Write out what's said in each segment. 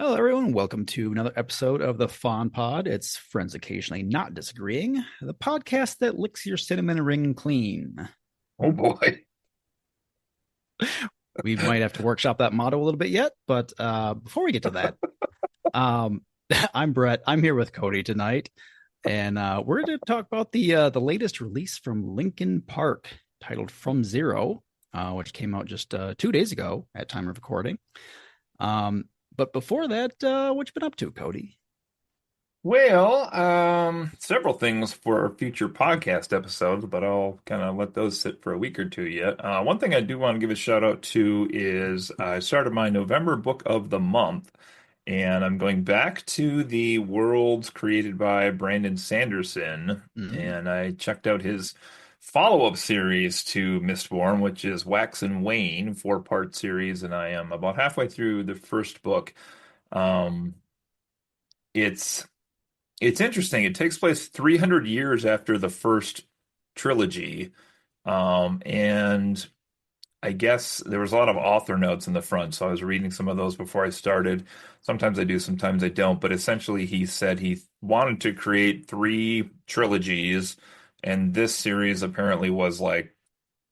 Hello, everyone. Welcome to another episode of the Fawn Pod. It's Friends Occasionally Not Disagreeing, the podcast that licks your cinnamon ring clean. Oh boy. We might have to workshop that motto a little bit yet, but before we get to that, um, I'm Brett. I'm here with Cody tonight, and we're going to talk about the latest release from Linkin Park, titled "From Zero," which came out just 2 days ago at time of recording. But before that, what you been up to, Cody? Several things for future podcast episodes, but I'll kind of let those sit for a week or two yet. One thing I do want to give a shout out to is I started my November book of the month, and I'm going back to the worlds created by Brandon Sanderson, Mm. and I checked out his follow-up series to Mistborn, which is Wax and Wane, four-part series, and I am about halfway through the first book. Um, it's It's interesting. It takes place 300 years after the first trilogy. And I guess there was a lot of author notes in the front, so I was reading some of those before I started. Sometimes I do, sometimes I don't. But essentially, he said he wanted to create three trilogies, and this series apparently was like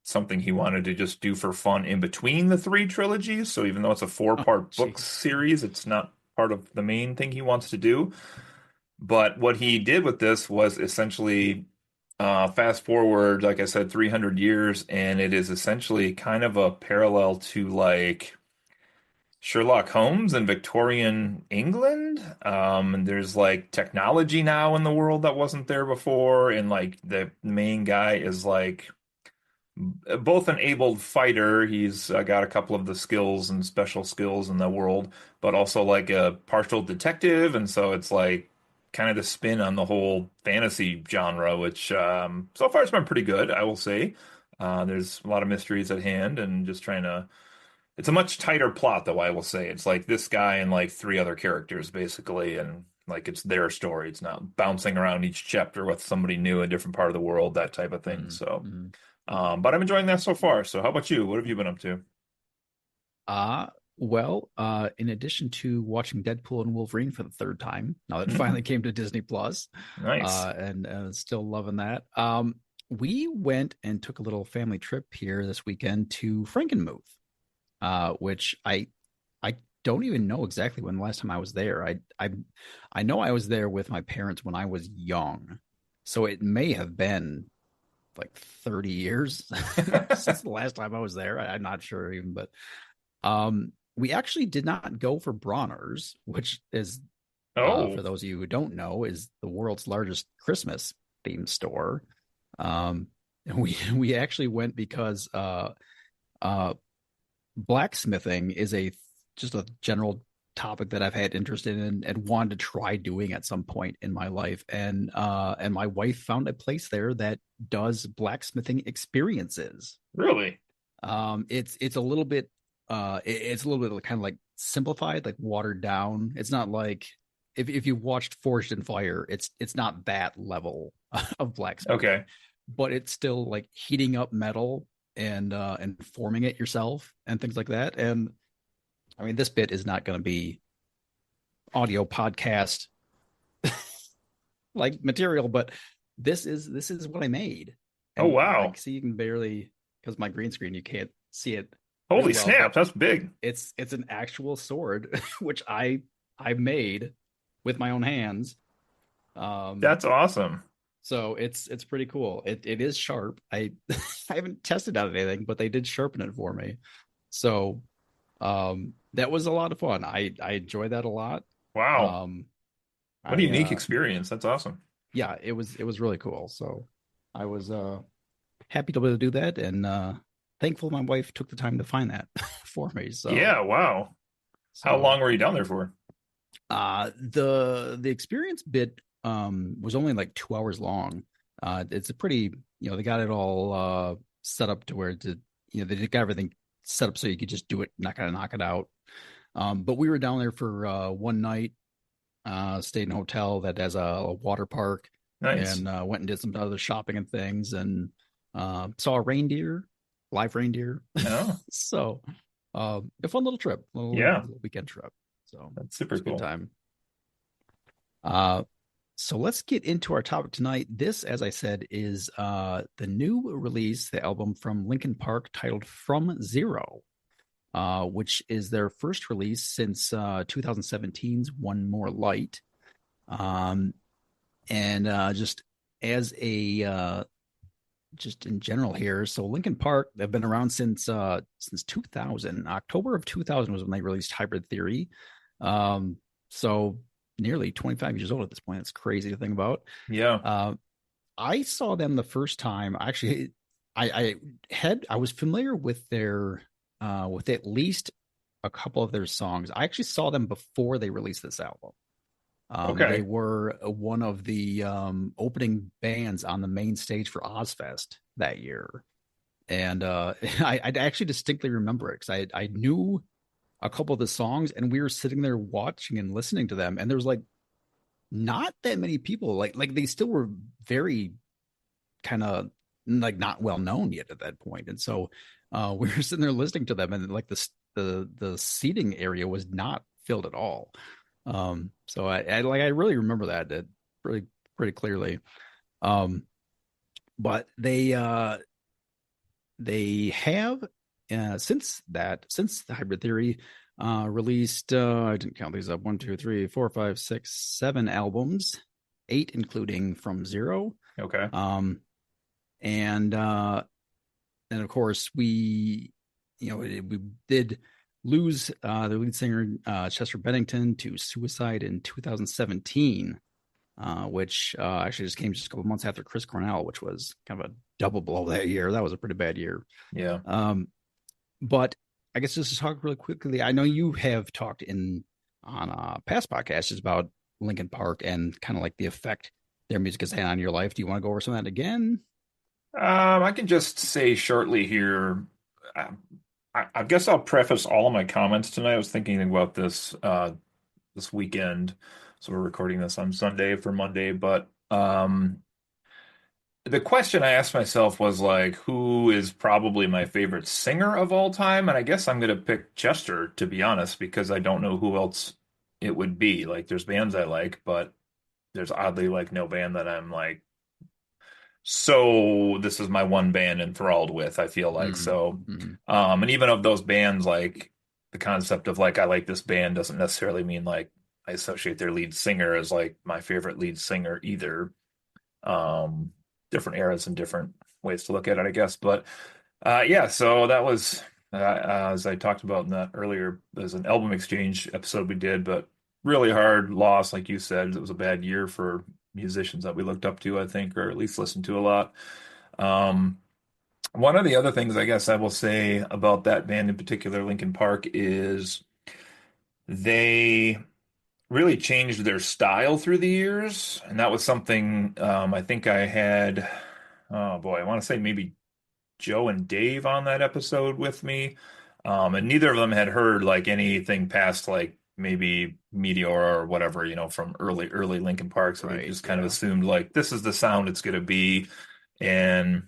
something he wanted to just do for fun in between the three trilogies. So even though it's a Oh, four-part book jeez. series, it's not part of the main thing he wants to do. But what he did with this was essentially fast forward, like I said, 300 years, and it is essentially kind of a parallel to like Sherlock Holmes in Victorian England. And there's like technology now in the world that wasn't there before, and like the main guy is like both an abled fighter. He's got a couple of the skills and special skills in the world, but also like a partial detective. And so it's like kind of the spin on the whole fantasy genre, which so far it's been pretty good, I will say. There's a lot of mysteries at hand and just trying to. It's a much tighter plot, though, I will say. It's like this guy and like three other characters, basically, and like it's their story. It's not bouncing around each chapter with somebody new, a different part of the world, that type of thing. Mm, So. mm. But I'm enjoying that so far. So how about you? What have you been up to? In addition to watching Deadpool and Wolverine for the third time, now that finally Mm, came to Disney Plus, nice. and still loving that. We went and took a little family trip here this weekend to Frankenmuth, which I don't even know exactly when the last time I was there. I know I was there with my parents when I was young, so it may have been like 30 years since the last time I was there. I'm not sure even, but we actually did not go for Bronner's, which is Oh, for those of you who don't know, is the world's largest Christmas themed store. And we actually went because uh blacksmithing is a just a general topic that I've had interest in and wanted to try doing at some point in my life. And my wife found a place there that does blacksmithing experiences. really? It's a little bit it's a little bit kind of like simplified, like watered down. It's not like if you watched Forged in Fire, it's not that level of blacksmithing, Okay. but it's still like heating up metal and forming it yourself and things like that. And I mean, this bit is not going to be audio podcast like material, but this is what I made. Oh, And like, wow. see, you can barely because my green screen, you can't see it real Holy well, but snaps, that's big. it's an actual sword which I made with my own hands. Um, That's awesome. so it's pretty cool. It is sharp. I I haven't tested out anything, but they did sharpen it for me. So that was a lot of fun. I enjoyed that a lot. Wow. Um, What a I unique experience. That's awesome. Yeah, it was really cool. So I was happy to be able to do that, and thankful my wife took the time to find that for me. So Yeah, wow. How so long were you down there for? the experience bit was only like 2 hours long. It's a pretty, they got it all set up to where they got everything set up so you could just do it, not gonna knock it out. But we were down there for one night, stayed in a hotel that has a water park, Nice. and went and did some other shopping and things, and saw a reindeer, live reindeer. Oh, So a fun little trip, yeah. little weekend trip. So That's super it's a good cool. time. Uh, so let's get into our topic tonight. This, as I said, is the new release, the album from Linkin Park titled From Zero, which is their first release since 2017's One More Light. Um, and just as a just in general here, so Linkin Park, they've been around since 2000. October of 2000 was when they released Hybrid Theory. Um, so nearly 25 years old at this point. It's crazy to think about. Yeah. Uh, I saw them the first time. Actually, I was familiar with at least a couple of their songs. I actually saw them before they released this album. They Okay. were one of the opening bands on the main stage for Ozfest that year, and I actually distinctly remember it because I knew a couple of the songs, and we were sitting there watching and listening to them, and there was like not that many people like they still were very kind of like not well known yet at that point, and so we were sitting there listening to them, and like the seating area was not filled at all. So I really remember that really pretty clearly. Um, but they have since the hybrid theory released I didn't count these up, 1 2 3 4 5 6 7 albums, 8 including From Zero. Okay. Um, and and of course we did lose the lead singer Chester Bennington to suicide in 2017, which actually just came just a couple months after Chris Cornell, which was kind of a double blow that year. That was a pretty bad year. Yeah. But I guess just to talk really quickly, I know you have talked in on past podcasts about Linkin Park and kind of like the effect their music has had on your life. Do you want to go over some of that again? I can just say shortly here. um, I guess I'll preface all of my comments tonight. I was thinking about this this weekend, so we're recording this on Sunday for Monday. But the question I asked myself was like, who is probably my favorite singer of all time? And I guess I'm gonna pick Chester, to be honest, because I don't know who else it would be. Like, there's bands I like, but there's oddly like no band that I'm like, so this is my one band enthralled with, I feel like. Mm, So, mm, and even of those bands, like the concept of like I like this band doesn't necessarily mean like I associate their lead singer as like my favorite lead singer either. Um, Different eras and different ways to look at it, I guess. But yeah, so that was as I talked about in that earlier, there's an album exchange episode we did, but really hard loss, like you said. It was a bad year for musicians that we looked up to, I think, or at least listened to a lot. Um, One of the other things I guess I will say about that band in particular, Linkin Park, is they really changed their style through the years, and that was something I think I had. Oh boy, I want to say maybe Joe and Dave on that episode with me. And neither of them had heard like anything past like maybe Meteor or whatever, from early Linkin Park. So they right. just kind of Yeah. assumed like this is the sound it's going to be. And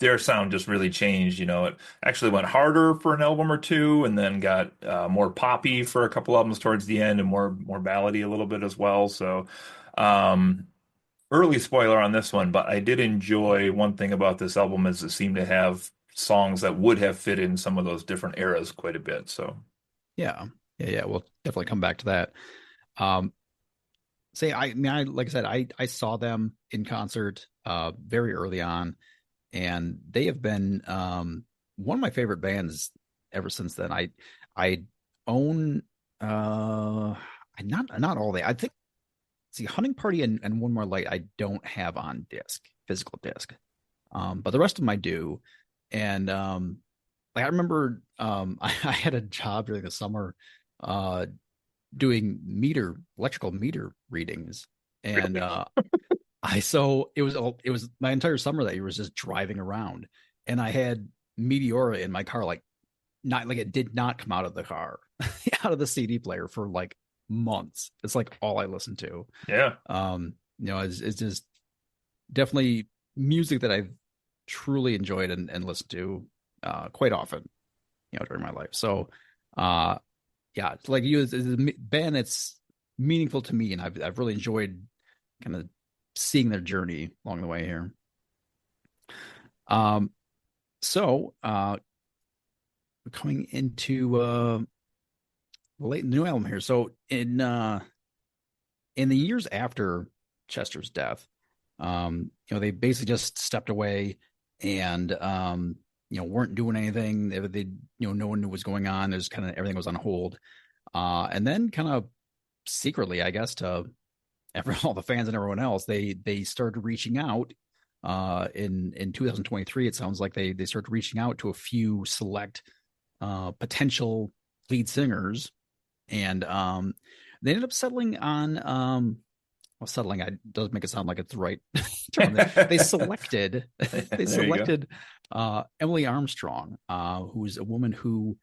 their sound just really changed. It actually went harder for an album or two and then got more poppy for a couple albums towards the end and more ballady a little bit as well. So, um, early spoiler on this one, but I did enjoy one thing about this album is it seemed to have songs that would have fit in some of those different eras quite a bit. So, Yeah. Yeah. Yeah. We'll definitely come back to that. Um, I mean, like I said, I saw them in concert very early on, and they have been one of my favorite bands ever since then. I own not all they I think see Hunting Party and One More Light I don't have on disc, physical disc. But the rest of them I do. And like I remember I had a job during the summer uh doing electrical meter readings. And really, I so it was my entire summer that year was just driving around, and I had Meteora in my car, like not like it did not come out of the car, out of the CD player for like months. It's like all I listened to. yeah, It's just definitely music that I've truly enjoyed and listened to quite often, during my life. So, uh, yeah, it's like you as a band, it's meaningful to me, and I've really enjoyed kind of seeing their journey along the way here. Um, so coming into late new album here. So in the years after Chester's death, they basically just stepped away and weren't doing anything. No one knew what was going on. There's kind of everything was on hold. And then kind of secretly, I guess, to all the fans and everyone else, they started reaching out in 2023. It sounds like they started reaching out to a few select potential lead singers, and they ended up settling on well, settling, I does make it sound like it's the right term. They selected they There you go. selected Emily Armstrong, who's a woman who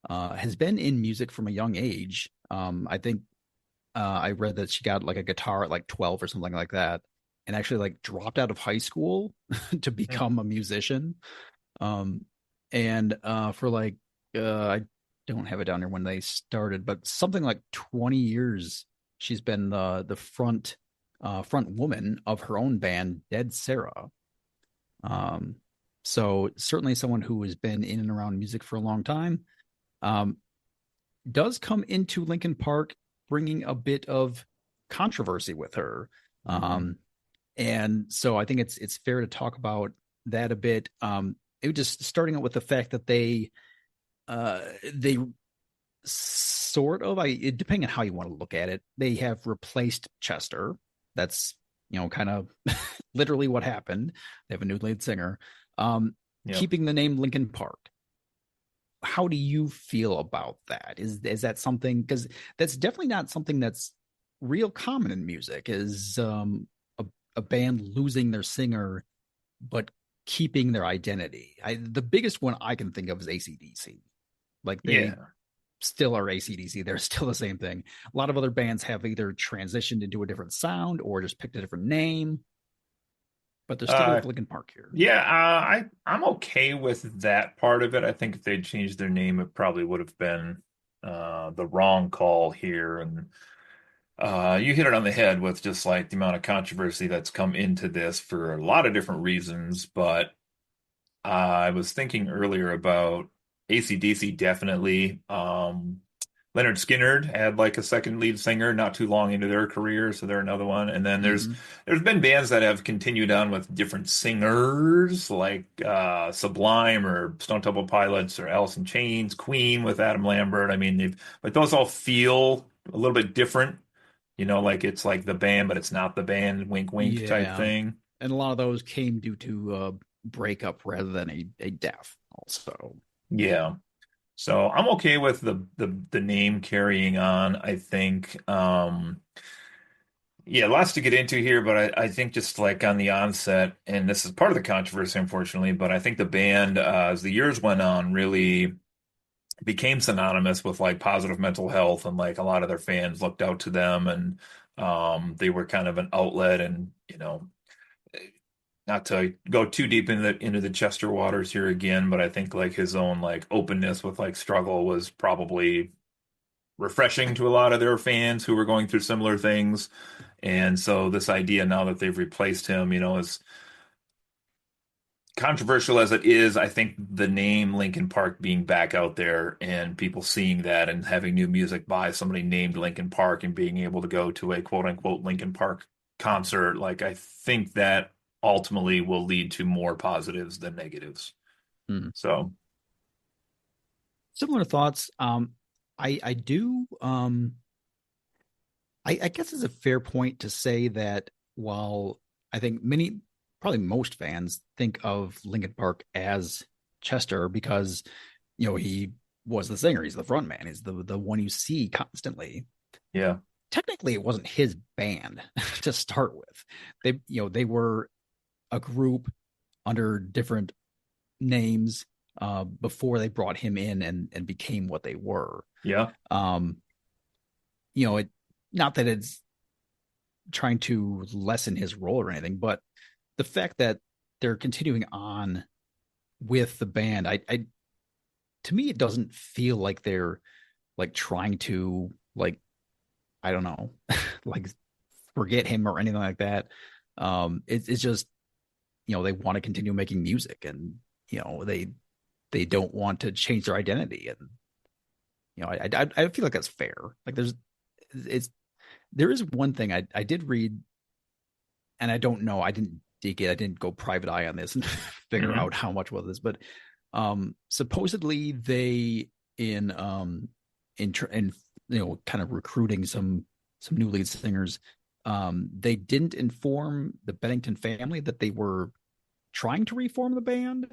has been in music from a young age. I think I read that she got like a guitar at like 12 or something like that, and actually like dropped out of high school to Hmm. become a musician. Um, and for like I don't have it down here when they started, but something like 20 years she's been the front woman of her own band, Dead Sarah. Um, so certainly someone who has been in and around music for a long time. Um, does come into Linkin Park bringing a bit of controversy with her. Hmm. Um, and so I think it's fair to talk about that a bit. It was just starting out with the fact that they sort of depending on how you want to look at it, they have replaced Chester. That's kind of literally what happened. They have a new lead singer. Um, Yep. Keeping the name Linkin Park. How do you feel about that? Is that something, because that's definitely not something that's real common in music, is a band losing their singer but keeping their identity. The biggest one I can think of is ACDC. Like they Yeah. still are ACDC. They're still the same thing. A lot of other bands have either transitioned into a different sound or just picked a different name, but they're sticking Uh, with Linkin Park here. yeah, I'm okay with that part of it. I think if they'd changed their name, it probably would have been the wrong call here. And you hit it on the head with just like the amount of controversy that's come into this for a lot of different reasons. But I was thinking earlier about AC/DC definitely. Leonard Skinner had like a second lead singer not too long into their career, so they're another one. And then Mm-hmm. there's been bands that have continued on with different singers, like Sublime or Stone Temple Pilots or Alice in Chains, Queen with Adam Lambert. I mean, but those all feel a little bit different, like it's like the band, but it's not the band, wink wink type Yeah, thing. and a lot of those came due to breakup rather than a death. Also, Yeah. So I'm okay with the name carrying on. I think yeah, lots to get into here, but I think just like on the onset, and this is part of the controversy, unfortunately, but I think the band, as the years went on, really became synonymous with like positive mental health, and like a lot of their fans looked out to them, and they were kind of an outlet, and not to go too deep into the Chester waters here again, but I think like his own like openness with like struggle was probably refreshing to a lot of their fans who were going through similar things. And so this idea now that they've replaced him, as controversial as it is, I think the name Linkin Park being back out there and people seeing that and having new music by somebody named Linkin Park and being able to go to a quote unquote Linkin Park concert, like I think that ultimately will lead to more positives than negatives. hmm. So, Similar thoughts. I do. I guess it's a fair point to say that while I think probably most fans think of Linkin Park as Chester because he was the singer, he's the front man, he's the one you see constantly. yeah, Technically, it wasn't his band to start with. They were a group under different names before they brought him in and became what they were. yeah, Um, it not that it's trying to lessen his role or anything, but the fact that they're continuing on with the band, I to me, it doesn't feel like they're like trying to like I don't know, like forget him or anything like that. It's just they want to continue making music, and they don't want to change their identity, and I feel like that's fair. Like it's there is one thing I did read, and I don't know, I didn't dig it, I didn't go private eye on this and figure Hmm. out how much was this, but supposedly they in kind of recruiting some new lead singers, they didn't inform the Bennington family that they were trying to reform the band,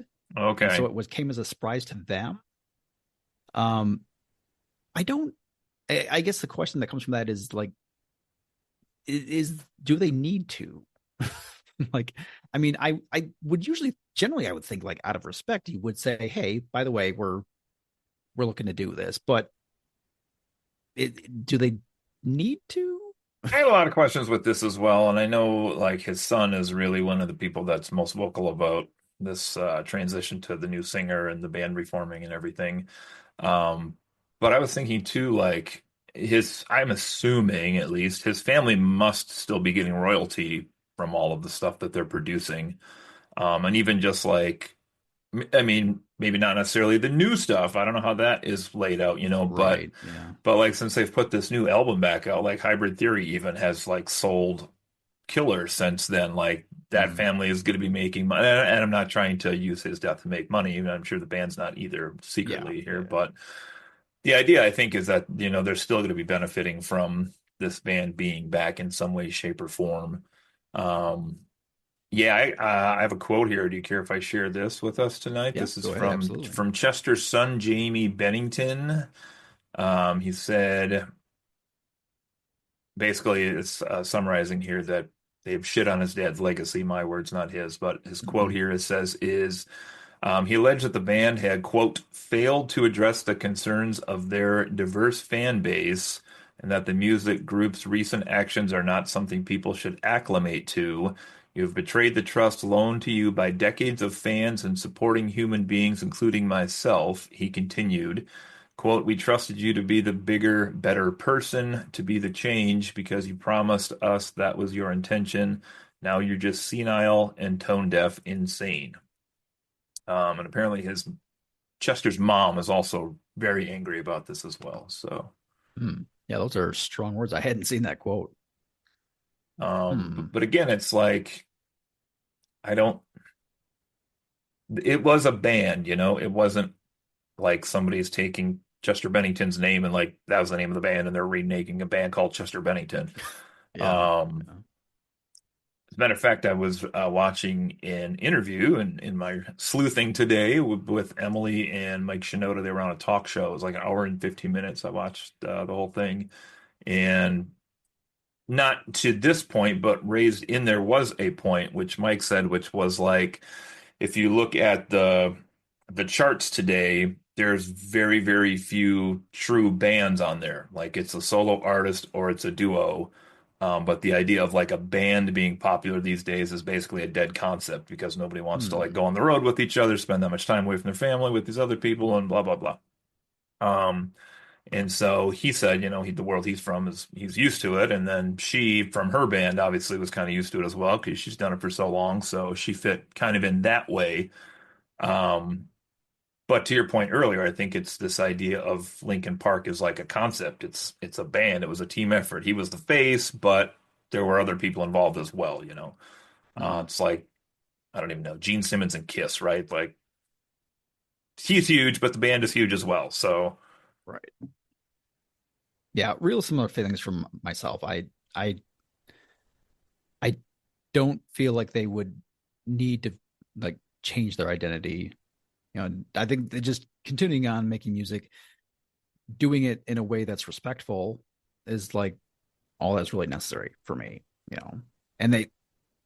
and so Okay. it was came as a surprise to them. um I don't I guess the question that comes from that is like, is do they need to? Like, I mean, I would usually generally I would think, like, out of respect, you would say, hey, by the way, we're looking to do this, but do they need to? I had a lot of questions with this as well, and I know like his son is really one of the people that's most vocal about this transition to the new singer and the band reforming and everything. Um, but I was thinking too, like I'm assuming at least his family must still be getting royalty from all of the stuff that they're producing. And even just like, I mean, maybe not necessarily the new stuff. I don't know how that is laid out, but Right, yeah. like since they've put this new album back out, like Hybrid Theory even has like sold killer since then. Like that Mm, family is going to be making money, and I'm not trying to use his death to make money. Even I'm sure the band's not either yeah, secretly here, yeah. but the idea I think is that they're still going to be benefiting from this band being back in some way, shape, or form. Um, yeah, I have a quote here. Do you care if I share this with us tonight? Yeah, This is go ahead, absolutely. from Chester's son, Jamie Bennington. He said, basically, it's summarizing here that they've shit on his dad's legacy. My words, not his. But his quote Hmm. here, it says, is he alleged that the band had, quote, failed to address the concerns of their diverse fan base, and that the music group's recent actions are not something people should acclimate to. You have betrayed the trust loaned to you by decades of fans and supporting human beings, including myself, he continued. Quote, we trusted you to be the bigger, better person, to be the change, because you promised us that was your intention. Now you're just senile and tone deaf, insane. And apparently his Chester's mom is also very angry about this as well. So, Hmm. Yeah, those are strong words. I hadn't seen that quote. Hmm. but again, it's like I don't. It was a band, It wasn't like somebody's taking Chester Bennington's name and like that was the name of the band, and they're remaking a band called Chester Bennington. Yeah, Um, yeah. as a matter of fact, I was watching an interview in my sleuthing today with Emily and Mike Shinoda. They were on a talk show. It was like an hour and 15 minutes. I watched the whole thing. And not to this point, but raised in there was a point which Mike said, which was like, if you look at the charts today, there's very, very few true bands on there. Like it's a solo artist or it's a duo. But the idea of like a band being popular these days is basically a dead concept because nobody wants to like Hmm. go on the road with each other, spend that much time away from their family with these other people, and blah blah blah. Um, and so he said, the world he's from is he's used to it. And then she, from her band, obviously was kind of used to it as well because she's done it for so long. So she fit kind of in that way. Um, but to your point earlier, I think it's this idea of Linkin Park is like a concept. It's a band. It was a team effort. He was the face, but there were other people involved as well. Hmm. It's like I don't even know Gene Simmons and Kiss, right? Like he's huge, but the band is huge as well. So Right. Yeah, real similar feelings from myself. I I don't feel like they would need to like change their identity. I think they're just continuing on making music, doing it in a way that's respectful is like all that's really necessary for me, you know. And they,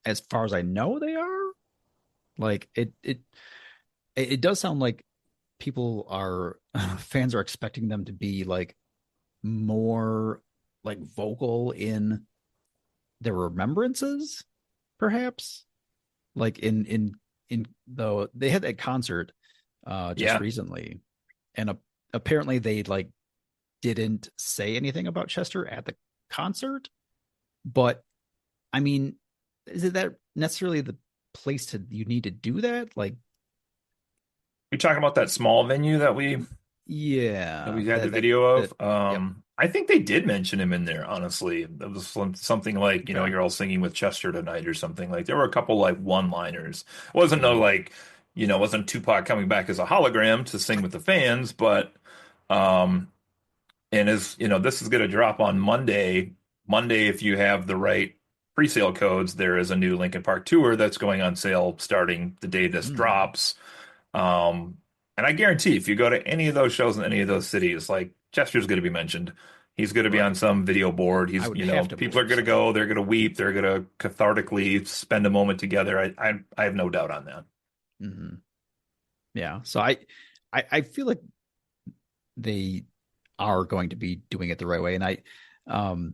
as far as I know, they are like it does sound like people are fans are expecting them to be like more like vocal in their remembrances, perhaps. Like in though they had a concert just yeah, recently, and apparently they like didn't say anything about Chester at the concert, but I mean, is it that necessarily the place to you need to do that? Like, We talking about that small venue that yeah, we had the that video that of. yep, I think they did mention him in there, honestly. It was something like, okay. you're all singing with Chester tonight or something. Like there were a couple like one-liners. It wasn't no Mm, like, wasn't Tupac coming back as a hologram to sing with the fans, but um and as this is gonna drop on Monday. Monday, if you have the right pre-sale codes, there is a new Linkin Park tour that's going on sale starting the day this mm, drops. Um, and I guarantee if you go to any of those shows in any of those cities, like Chester's going to be mentioned. He's going to be on right. some video board. I He's, would have to people are believe going to so. go, they're going to weep, they're going to cathartically spend a moment together. I have no doubt on that. Hmm. Yeah. So I feel like they are going to be doing it the right way. And um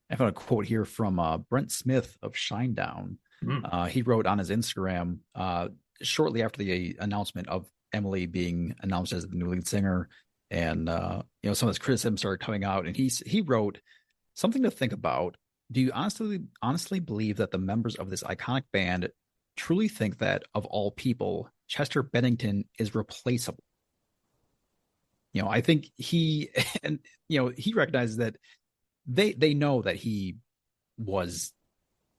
I found a quote here from Brent Smith of Shinedown. Mm, He wrote on his Instagram shortly after the announcement of Emily being announced as the new lead singer, and some of his criticism started coming out, and he wrote something to think about. Do you honestly believe that the members of this iconic band truly think that of all people, Chester Bennington is replaceable? I think he and he recognizes that they know that he was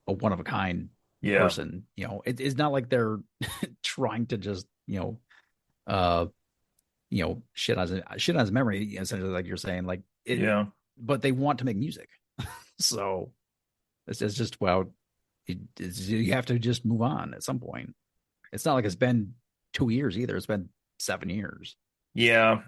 a one of a kind yeah, person. It's not like they're trying to just uh shit on his memory, essentially, like you're saying, like it. yeah, But they want to make music, so it's just, well, you have to just move on at some point. It's not like it's been 2 years either. It's been 7 years. yeah.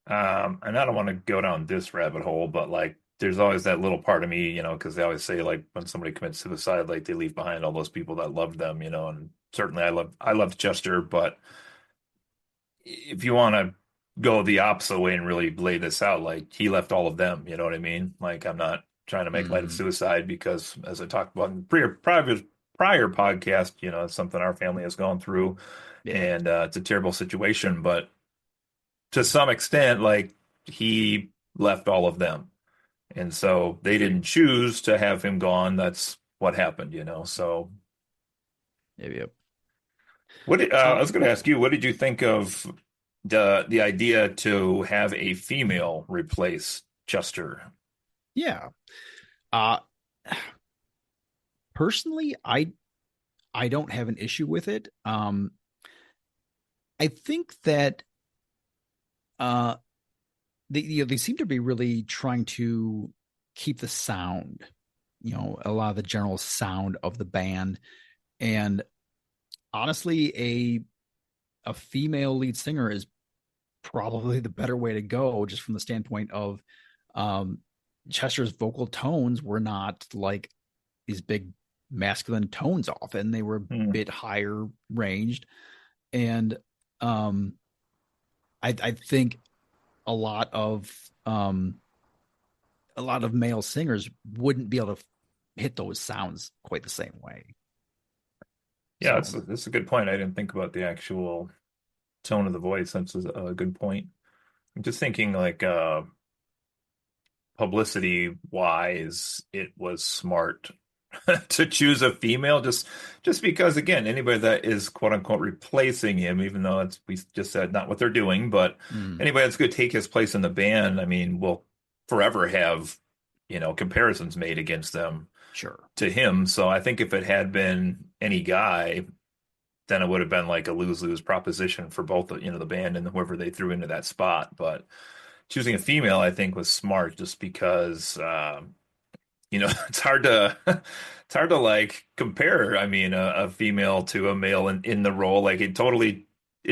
And I don't want to go down this rabbit hole, but like, there's always that little part of me, because they always say like when somebody commits suicide, like they leave behind all those people that loved them, and certainly I loved Chester, but if you want to go the opposite way and really lay this out, like he left all of them, you know what I mean? Like I'm not trying to make light of Mm, suicide because, as I talked about in the prior podcast, it's something our family has gone through, yeah, and it's a terrible situation. But to some extent, like he left all of them, and so they didn't choose to have him gone. That's what happened. So maybe. I was going to ask you, what did you think of the idea to have a female replace Chester? Yeah. Uh Personally, I don't have an issue with it. I think that uh they seem to be really trying to keep the sound, a lot of the general sound of the band. And honestly, a female lead singer is probably the better way to go, just from the standpoint of um Chester's vocal tones were not like these big masculine tones often. They were a Hmm. bit higher ranged. And um I think a lot of um a lot of male singers wouldn't be able to hit those sounds quite the same way. Yeah, So, that's a good point. I didn't think about the actual tone of the voice. That's a good point. I'm just thinking like publicity wise, it was smart to choose a female just because again, anybody that is quote unquote replacing him, even though it's we just said not what they're doing, but mm, anybody that's going to take his place in the band, I mean, will forever have, comparisons made against them sure. to him. So I think if it had been any guy, then it would have been like a lose-lose proposition for both the band and whoever they threw into that spot. But choosing a female, I think, was smart just because it's hard to it's hard to like compare. I mean, a female to a male in the role. Like it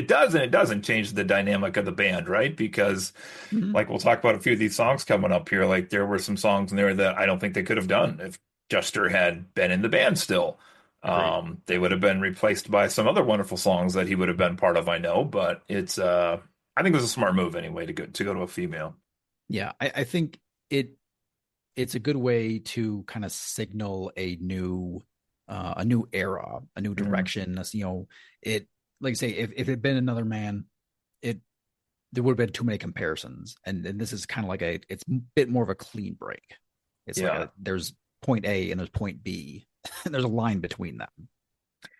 does and it doesn't change the dynamic of the band, right? Because Mm-hmm. like we'll talk about a few of these songs coming up here. Like there were some songs in there that I don't think they could have done if Juster had been in the band still. Agreed. They would have been replaced by some other wonderful songs that he would have been part of, I know, but I think it was a smart move anyway to go to a female. Yeah, I think it's a good way to kind of signal a new era, a new Mm, direction. It, like I say, if it had been another man, it there would have been too many comparisons, and this is kind of like it's a bit more of a clean break. It's like Yeah. there's point A and there's point B, and there's a line between them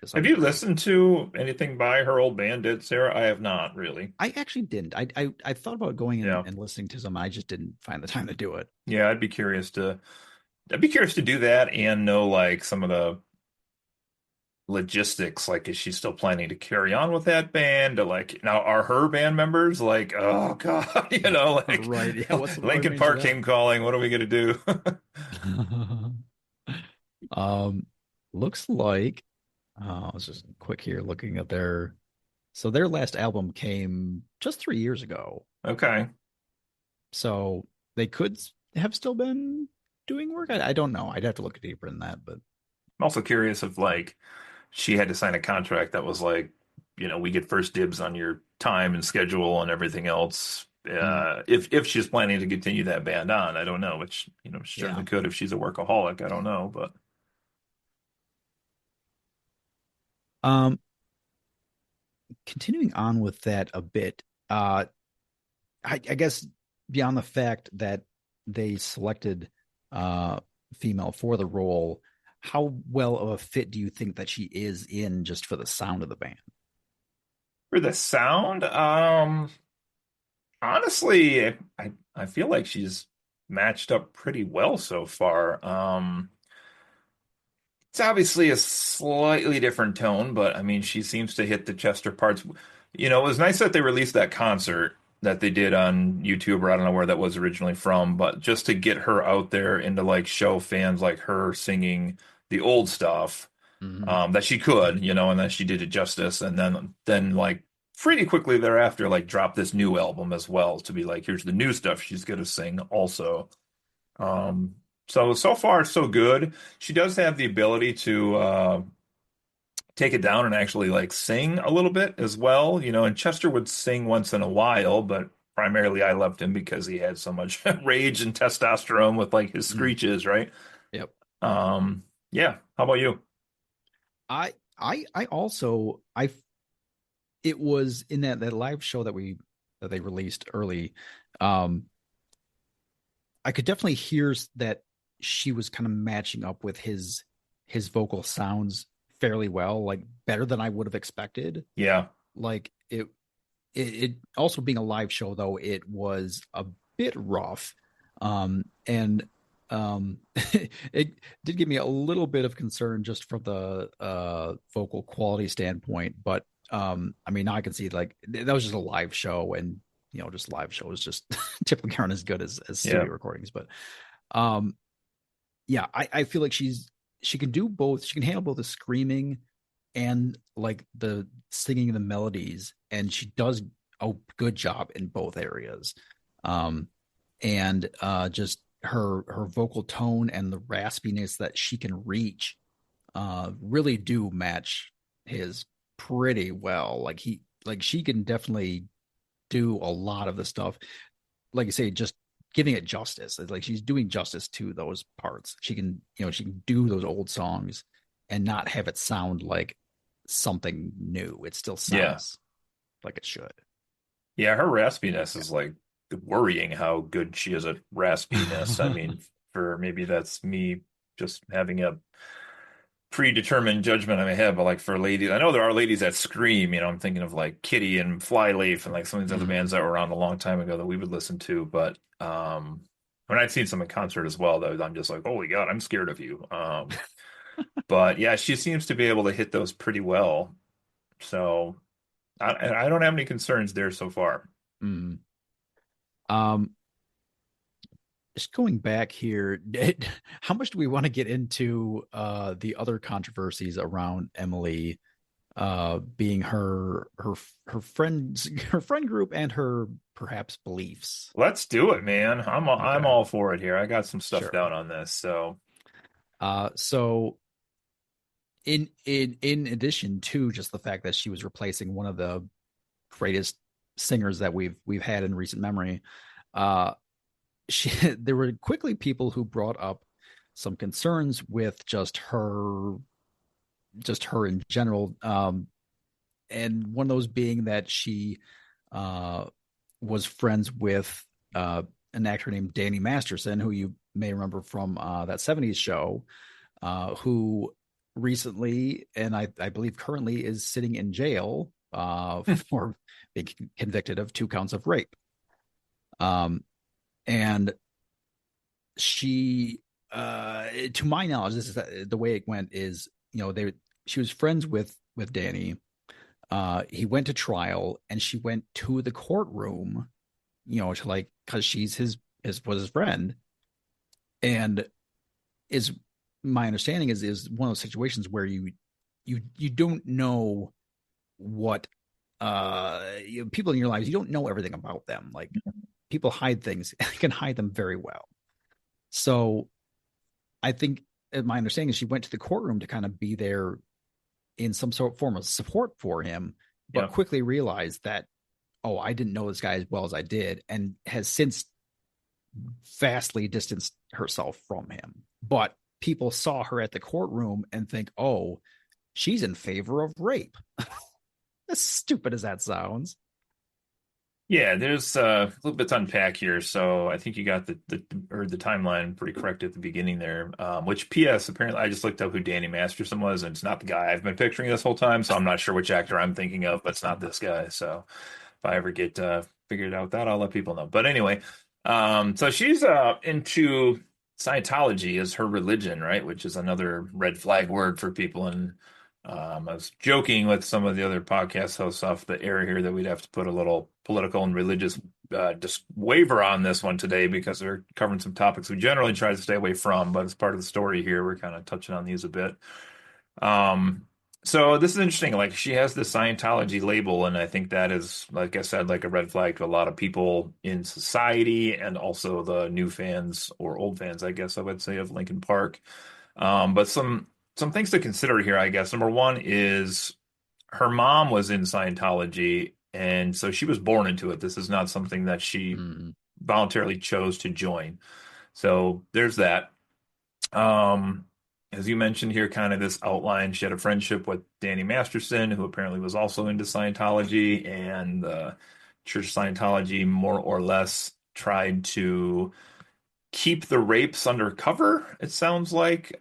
to some Have you degree. listened to anything by her old band did, Sarah? I have not really. I actually didn't. I thought about going in Yeah. and listening to some. I just didn't find the time to do it. Yeah, I'd be curious to do that and know like some of the logistics. Like, is she still planning to carry on with that band? Or, like, now are her band members like, oh God, like Right. Yeah. What's the Linkin range of Park that? came calling. What are we gonna do? um, looks like I was just quick here looking at their so their last album came just 3 years ago. Okay. So they could have still been doing work. I don't know. I'd have to look deeper in that, but I'm also curious if like she had to sign a contract that was like, we get first dibs on your time and schedule and everything else. mm, If she's planning to continue that band on, I don't know, which she yeah. certainly could if she's a workaholic. I don't know, but Um, Continuing on with that a bit, I guess beyond the fact that they selected uh female for the role, how well of a fit do you think that she is in just for the sound of the band? for the sound, honestly, I feel like she's matched up pretty well so far. It's obviously a slightly different tone, but I mean, she seems to hit the Chester parts. It was nice that they released that concert that they did on YouTube, or I don't know where that was originally from, but just to get her out there and to like show fans like her singing the old stuff, Mm-hmm. that she could, and that she did it justice, and then like pretty quickly thereafter, like drop this new album as well to be like, here's the new stuff she's gonna sing also. So far so good. She does have the ability to take it down and actually like sing a little bit as well, and Chester would sing once in a while, but primarily I loved him because he had so much rage and testosterone with like his Mm. screeches, right? Yep. Um, yeah. How about you? I also I it was in that live show that they released early. Um, I could definitely hear that she was kind of matching up with his vocal sounds fairly well, like better than I would have expected. Yeah. Like it also being a live show though, it was a bit rough. And it did give me a little bit of concern just from the vocal quality standpoint, but I mean now I can see like that was just a live show, and just live shows just typically aren't as good as Yeah. studio recordings. But um yeah, I feel like she can do both. She can handle both the screaming and like the singing the melodies, and she does a good job in both areas. Um, and just her vocal tone and the raspiness that she can reach really do match his pretty well. Like she can definitely do a lot of the stuff. Like you say, just giving it justice. It's like she's doing justice to those parts. She can do those old songs and not have it sound like something new. It still Yeah. sounds like it should. Yeah, her raspiness is like worrying how good she is at raspiness. I mean, for maybe that's me just having a predetermined judgment in my head, but like for ladies, I know there are ladies that scream, I'm thinking of like Kitty and Flyleaf and like some of these other Mm. bands that were around a long time ago that we would listen to. But when I've seen some in concert as well, though, I'm just like, holy God, I'm scared of you. But yeah, she seems to be able to hit those pretty well. So I don't have any concerns there so far. Mm. Um, just going back here, how much do we want to get into the other controversies around Emily being her friend group and her perhaps beliefs? Let's do it, man. I'm Okay, all for it here. I got some stuff sure. down on this. So So in addition to just the fact that she was replacing one of the greatest singers that we've had in recent memory, uh, there were quickly people who brought up some concerns with just her in general, and one of those being that she uh, was friends with an actor named Danny Masterson, who you may remember from that 70s show, who recently, and I believe currently, is sitting in jail for being convicted of 2 counts of rape. Um, and she, to my knowledge, this is the way it went. Is she was friends with Danny. He went to trial, and she went to the courtroom, to like because she's his friend, and is my understanding is one of those situations where you don't know what people in your lives, you don't know everything about them. Like people hide things, can hide them very well. So I think my understanding is she went to the courtroom to kind of be there in some sort of form of support for him, but Yeah. quickly realized that, oh, I didn't know this guy as well as I did, and has since vastly distanced herself from him. But people saw her at the courtroom and think, oh, she's in favor of rape. As stupid as that sounds. Yeah, there's a little bit to unpack here. So I think you got the timeline pretty correct at the beginning there. Which P.S. apparently I just looked up who Danny Masterson was, and it's not the guy I've been picturing this whole time. So I'm not sure which actor I'm thinking of, but it's not this guy. So if I ever get figured out that, I'll let people know. But anyway, so she's into Scientology as her religion, right? Which is another red flag word for people. And I was joking with some of the other podcast hosts off the air here that we'd have to put a little political and religious just waiver on this one today because we're covering some topics we generally try to stay away from, but as part of the story here, we're kind of touching on these a bit. Um, so this is interesting. Like she has the Scientology label, and I think that is, like I said, like a red flag to a lot of people in society, and also the new fans or old fans, I guess I would say, of Linkin Park. But some things to consider here, I guess. Number one is her mom was in Scientology, and so she was born into it. This is not something that she Mm, voluntarily chose to join. So there's that. Um, as you mentioned here, kind of this outline, she had a friendship with Danny Masterson, who apparently was also into Scientology, and Church of Scientology more or less tried to keep the rapes under cover, it sounds like.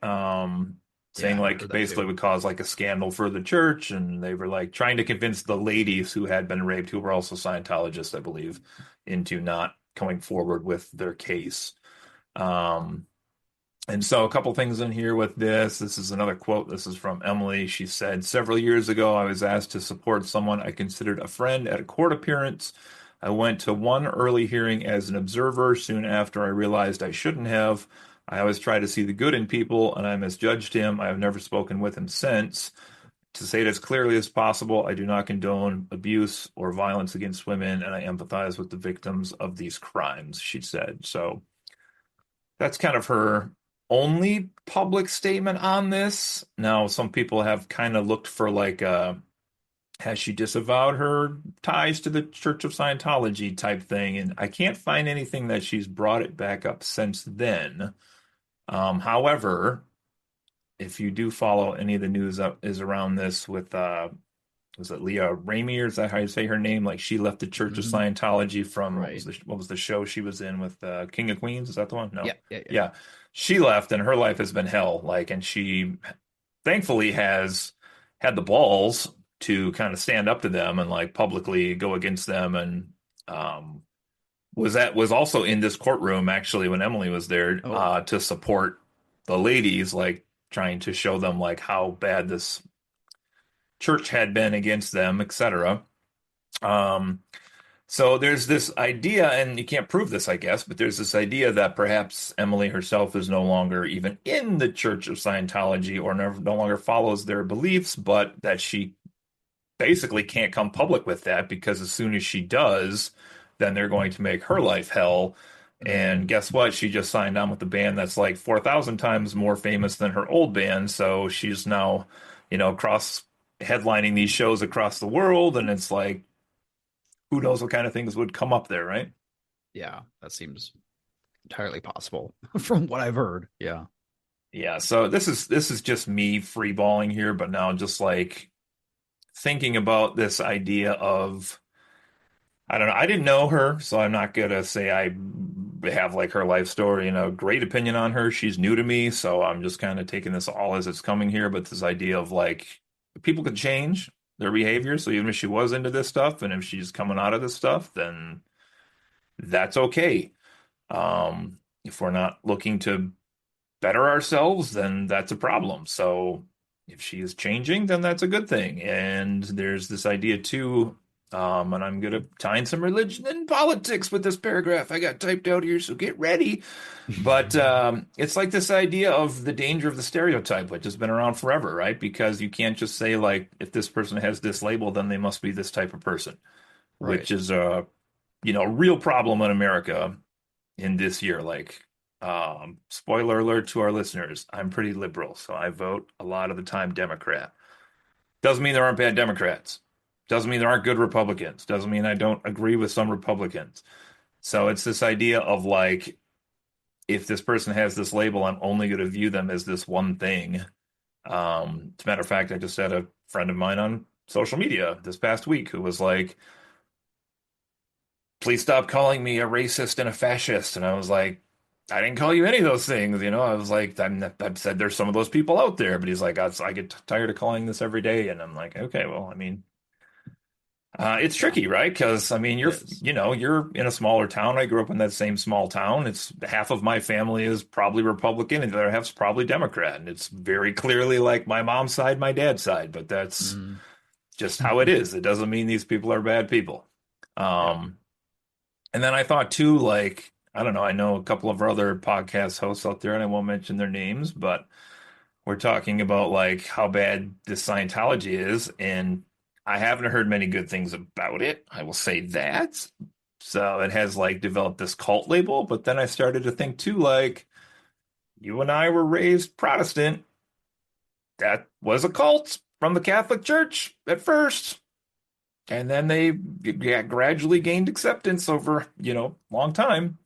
Saying yeah, I like heard that basically too. would cause like a scandal for the church, and they were like trying to convince the ladies who had been raped, who were also Scientologists, I believe, into not going forward with their case. Um, and so, a couple things in here with this. This is another quote. This is from Emily. She said, "Several years ago, I was asked to support someone I considered a friend at a court appearance. I went to one early hearing as an observer. Soon after, I realized I shouldn't have. I always try to see the good in people, and I misjudged him. I have never spoken with him since. To say it as clearly as possible, I do not condone abuse or violence against women, and I empathize with the victims of these crimes," she said. So, that's kind of her only public statement on this. Now, some people have kind of looked for like has she disavowed her ties to the Church of Scientology type thing, and I can't find anything that she's brought it back up since then. However, if you do follow any of the news up is around this with was it Leah Ramey, or is that how you say her name? Like she left the Church of Hmm. Scientology from Right. what was the show she was in with King of Queens? Is that the one? Yeah, No. yeah, yeah. Yeah. She left and her life has been hell. Like, and she thankfully has had the balls to kind of stand up to them and like publicly go against them, and um was also in this courtroom actually when Emily was there Oh, to support the ladies, like trying to show them like how bad this church had been against them, etc. Um, so there's this idea, and you can't prove this, I guess, but there's this idea that perhaps Emily herself is no longer even in the Church of Scientology or no longer follows their beliefs, but that she basically can't come public with that because as soon as she does, then they're going to make her life hell. And mm, guess what? She just signed on with the band that's like 4,000 times more famous than her old band. So she's now, cross headlining these shows across the world. And it's like, who knows what kind of things would come up there, right? yeah, that seems entirely possible from what I've heard. Yeah. Yeah. So this is just me freeballing here, but now just like thinking about this idea of I don't know. I didn't know her, so I'm not gonna say I have like her life story and a great opinion on her. She's new to me, so I'm just kind of taking this all as it's coming here. But this idea of like people could change their behavior. So even if she was into this stuff and if she's coming out of this stuff, then that's okay. If we're not looking to better ourselves, then that's a problem. So if she is changing, then that's a good thing. And there's this idea too, and I'm gonna tie in some religion and politics with this paragraph I got typed out here, so get ready. But it's like this idea of the danger of the stereotype, which has been around forever, right? Because you can't just say like, if this person has this label, then they must be this type of person, Right. which is a real problem in America in this year. Like, spoiler alert to our listeners, I'm pretty liberal, so I vote a lot of the time Democrat. Doesn't mean there aren't bad Democrats. Doesn't mean there aren't good Republicans. Doesn't mean I don't agree with some Republicans. So it's this idea of like, if this person has this label, I'm only going to view them as this one thing. As a matter of fact, I just had a friend of mine on social media this past week who was like, please stop calling me a racist and a fascist. And I was like, I didn't call you any of those things. I was like, I've said there's some of those people out there, but he's like, I get tired of calling this every day. And I'm like, okay, well, I mean, it's Yeah, tricky, right? Because I mean, it is. you're in a smaller town. I grew up in that same small town. It's half of my family is probably Republican and the other half's probably Democrat. And it's very clearly like my mom's side, my dad's side, but that's Mm. just how it is. It doesn't mean these people are bad people. Yeah. Um, And then I thought too, like, I don't know, I know a couple of our other podcast hosts out there, and I won't mention their names, but we're talking about like how bad this Scientology is, and I haven't heard many good things about it. I will say that. So it has like developed this cult label, but then I started to think too, like, you and I were raised Protestant. That was a cult from the Catholic Church at first. And then they gradually gained acceptance over, long time.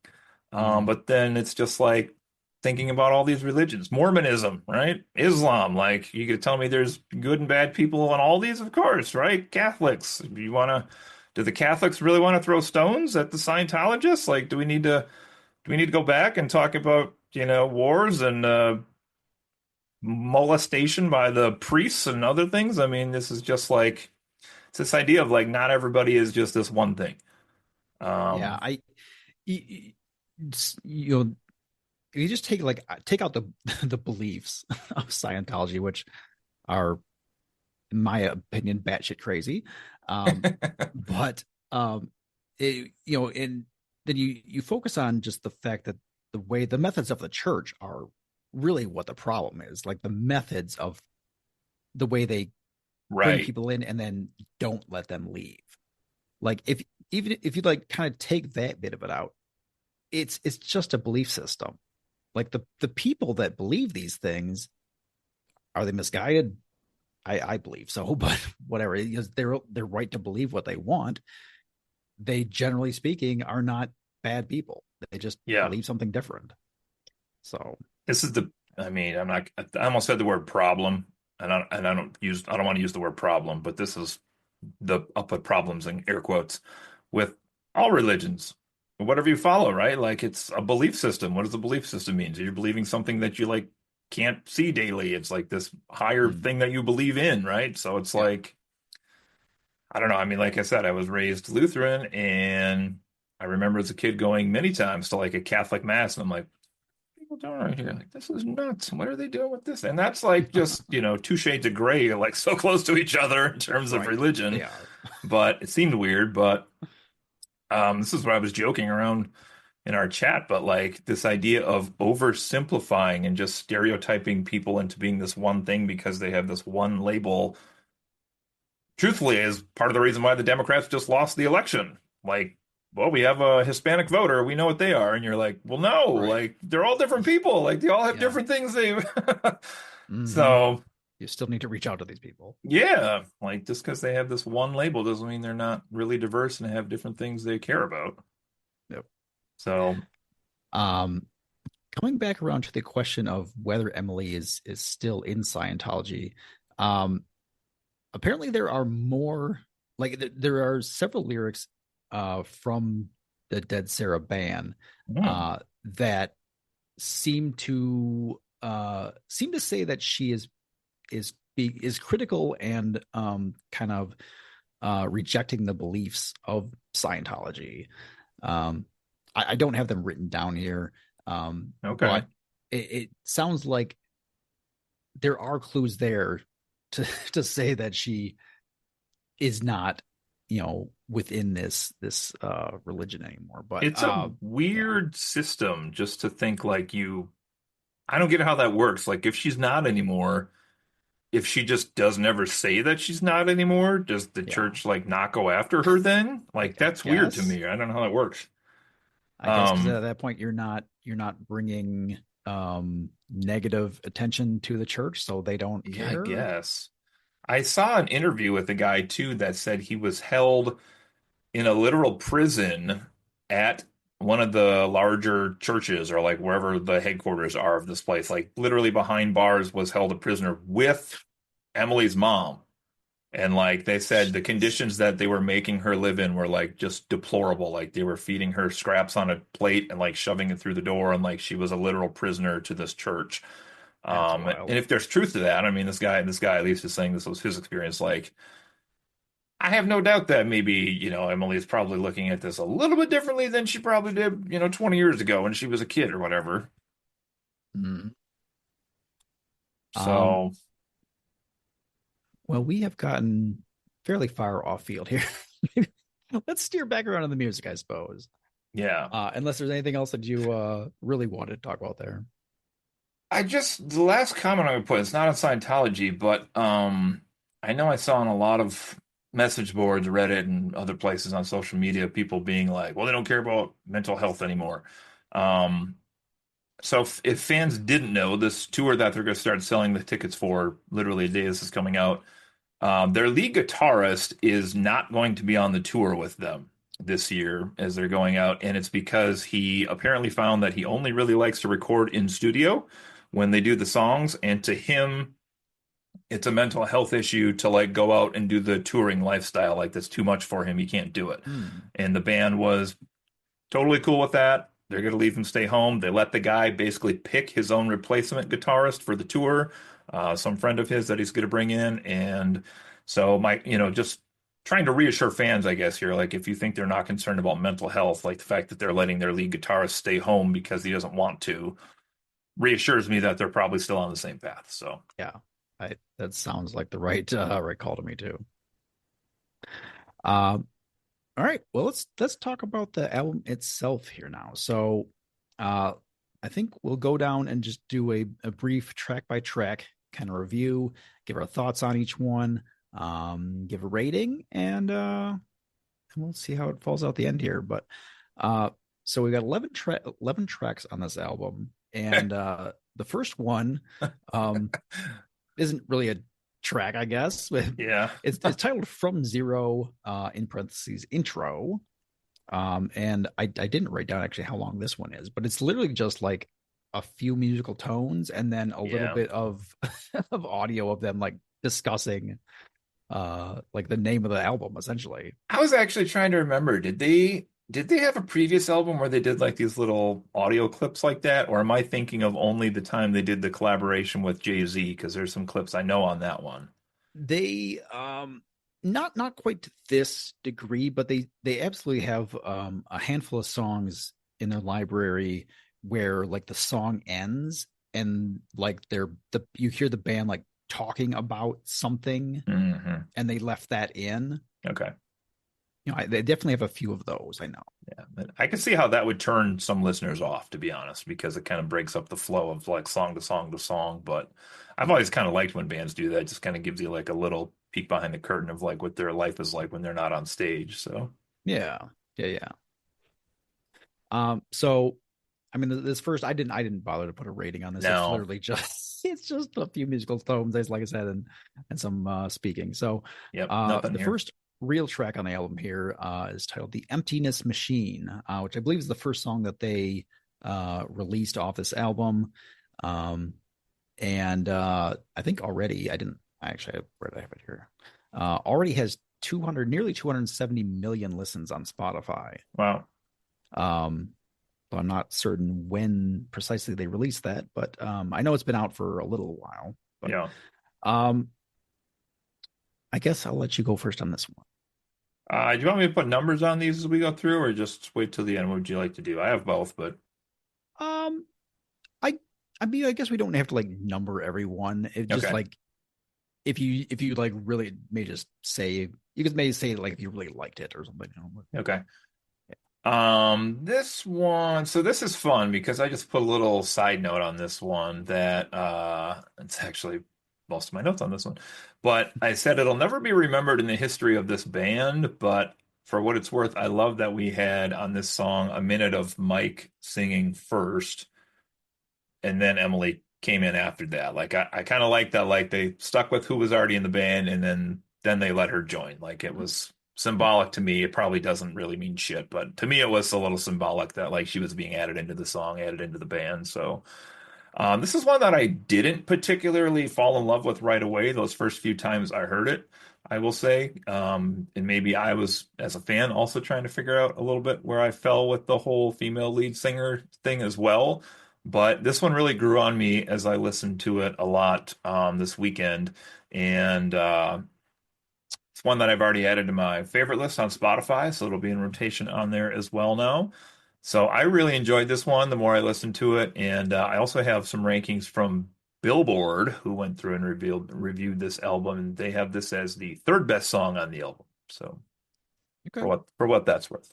Mm. But then it's just like thinking about all these religions, Mormonism, right? Islam, like you could tell me there's good and bad people in all these, of course, right? Catholics, do the Catholics really want to throw stones at the Scientologists? Like, do we need to go back and talk about, wars and molestation by the priests and other things? I mean, this is just like it's this idea of like not everybody is just this one thing. Yeah, Um, you know, if you just take out the the beliefs of Scientology, which are, in my opinion, batshit crazy. Um, but and then you focus on just the fact that the methods of the church are really what the problem is. Like the methods of the way they bring right. people in and then don't let them leave. Like if even if you like kind of take that bit of it out, it's just a belief system. Like the people that believe these things, are they misguided? I believe so, but whatever. They're right to believe what they want. They generally speaking are not bad people. They just Yeah. believe something different. So This is I mean, I almost said the word problem, I don't want to use the word problem, but this is I'll put problems in air quotes with all religions, whatever you follow, right? Like it's a belief system. What does a belief system mean? So you're believing something that you like can't see daily. It's like this higher mm, thing that you believe in, right? So it's yeah. like, I don't know. I mean, like I said, I was raised Lutheran and I remember as a kid going many times to like a Catholic mass and I'm like, people doing right here? Like, this is nuts. What are they doing with this? And that's like just, two shades of gray, like so close to each other in terms of Right. They religion. are. But it seemed weird. But this is what I was joking around in our chat. But like this idea of oversimplifying and just stereotyping people into being this one thing because they have this one label, truthfully, is part of the reason why the Democrats just lost the election. Like, well, we have a Hispanic voter. We know what they are. And you're like, well, no, Right. like they're all different people. Like they all have Yeah. different things they. Hmm. So, You still need to reach out to these people. yeah, like just because they have this one label doesn't mean they're not really diverse and have different things they care about. Yep. So, Um, Coming back around to the question of whether Emily is still in Scientology, um, apparently there are more, like there are several lyrics from the Dead Sarah band Hmm. that seem to say that she is critical and kind of rejecting the beliefs of Scientology. Um, I don't have them written down here, Okay. but it sounds like there are clues there to to say that she is not, within this religion anymore. But It's a yeah, weird system just to think like I don't get how that works. Like if she's not anymore, if she just doesn't ever say that she's not anymore, does the yeah, church like not go after her then? Like I that's weird to guess. me. I don't know how that works. I guess because Um, at that point you're not bringing negative attention to the church, so they don't yeah, I care. guess. I saw an interview with a guy too that said he was held in a literal prison at one of the larger churches or like wherever the headquarters are of this place. Like literally behind bars was held a prisoner with Emily's mom. And like they said, the Jeez, conditions that they were making her live in were like just deplorable. Like they were feeding her scraps on a plate and like shoving it through the door, and like she was a literal prisoner to this church. that's And wild. if there's truth to that, I mean, this guy at least is saying this was his experience. Like, I have no doubt that maybe, Emily is probably looking at this a little bit differently than she probably did, 20 years ago when she was a kid or whatever. Mm. Um, So, well, we have gotten fairly far off field here. Let's steer back around to the music, I suppose. yeah. Unless there's anything else that you really wanted to talk about there. The last comment I would put, it's not on Scientology, but I know I saw on a lot of message boards, Reddit, and other places on social media, people being like, well, they don't care about mental health anymore. Um, so if fans didn't know, this tour that they're going to start selling the tickets for, literally a day this is coming out, their lead guitarist is not going to be on the tour with them this year as they're going out, and it's because he apparently found that he only really likes to record in studio when they do the songs, and to him, it's a mental health issue to like go out and do the touring lifestyle. Like that's too much for him. He can't do it. Hmm. And the band was totally cool with that. They're going to leave him stay home. They let the guy basically pick his own replacement guitarist for the tour, some friend of his that he's going to bring in. And so, just trying to reassure fans, I guess, here, like if you think they're not concerned about mental health, like the fact that they're letting their lead guitarist stay home because he doesn't want to, reassures me that they're probably still on the same path. So, Yeah, that sounds like the right call to me too. Um, all right, well let's talk about the album itself here now. So, uh, I think we'll go down and just do a brief track by track kind of review, give our thoughts on each one, give a rating, and we'll see how it falls out the end here. But uh, so we got 11 tracks on this album, and the first one um isn't really a track, I guess. yeah. It's titled "From Zero," in parentheses intro. And I didn't write down actually how long this one is, but it's literally just like a few musical tones and then a little Yeah. bit of of audio of them like discussing like the name of the album essentially. I was actually trying to remember, did they have a previous album where they did like these little audio clips like that? Or am I thinking of only the time they did the collaboration with Jay-Z? Because there's some clips I know on that one. They not quite to this degree, but they absolutely have a handful of songs in their library where like the song ends and like the you hear the band like talking about something Hmm. and they left that in. Okay. They definitely have a few of those, I know. Yeah. But I can see how that would turn some listeners off, to be honest, because it kind of breaks up the flow of like song to song to song. But I've always kind of liked when bands do that. It just kind of gives you like a little peek behind the curtain of like what their life is like when they're not on stage. So, Yeah. Yeah. So I mean, this first, I didn't bother to put a rating on this. It's no. literally just it's just a few musical tones, as like I said, and some speaking. So, Yep. Nothing the here. first real track on the album here is titled "The Emptiness Machine," which I believe is the first song that they released off this album. Um, and I think already I didn't I actually I have it here. Already has nearly 270 million listens on Spotify. Wow. Um, but I'm not certain when precisely they released that, but I know it's been out for a little while. But Yeah. um, I guess I'll let you go first on this one. Do you want me to put numbers on these as we go through, or just wait till the end? What would you like to do? I have both, but Um, I I mean, I guess we don't have to like number every one. It just okay. like if you like really may just say you could maybe say like if you really liked it or something. Okay. This one, so this is fun because I just put a little side note on this one that it's actually most of my notes on this one. But I said it'll never be remembered in the history of this band, but for what it's worth, I love that we had on this song a minute of Mike singing first and then Emily came in after that. Like I kind of like that. Like they stuck with who was already in the band, and then they let her join. Like it was symbolic to me. It probably doesn't really mean shit, but to me it was a little symbolic that like she was being added into the song, added into the band. So this is one that I didn't particularly fall in love with right away. Those first few times I heard it, I will say, and maybe I was as a fan also trying to figure out a little bit where I fell with the whole female lead singer thing as well. But this one really grew on me as I listened to it a lot this weekend, and it's one that I've already added to my favorite list on Spotify, so it'll be in rotation on there as well now. So I really enjoyed this one the more I listened to it, and I also have some rankings from Billboard, who went through and reviewed this album, and they have this as the third best song on the album. So Okay. for what that's worth.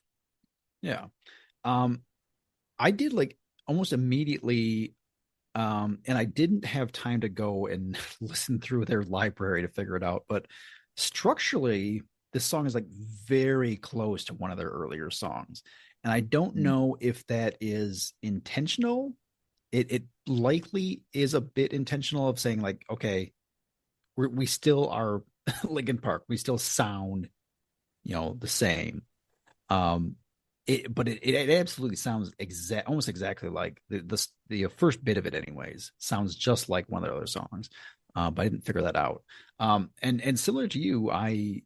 Yeah. Um, I did like almost immediately, and I didn't have time to go and listen through their library to figure it out, but structurally, this song is like very close to one of their earlier songs. And I don't Mm. know if that is intentional. It likely is a bit intentional of saying, like, okay, we still are Linkin Park. We still sound, the same. Um, but it absolutely sounds almost exactly like the first bit of it, anyways, sounds just like one of their other songs. But I didn't figure that out. And similar to you, I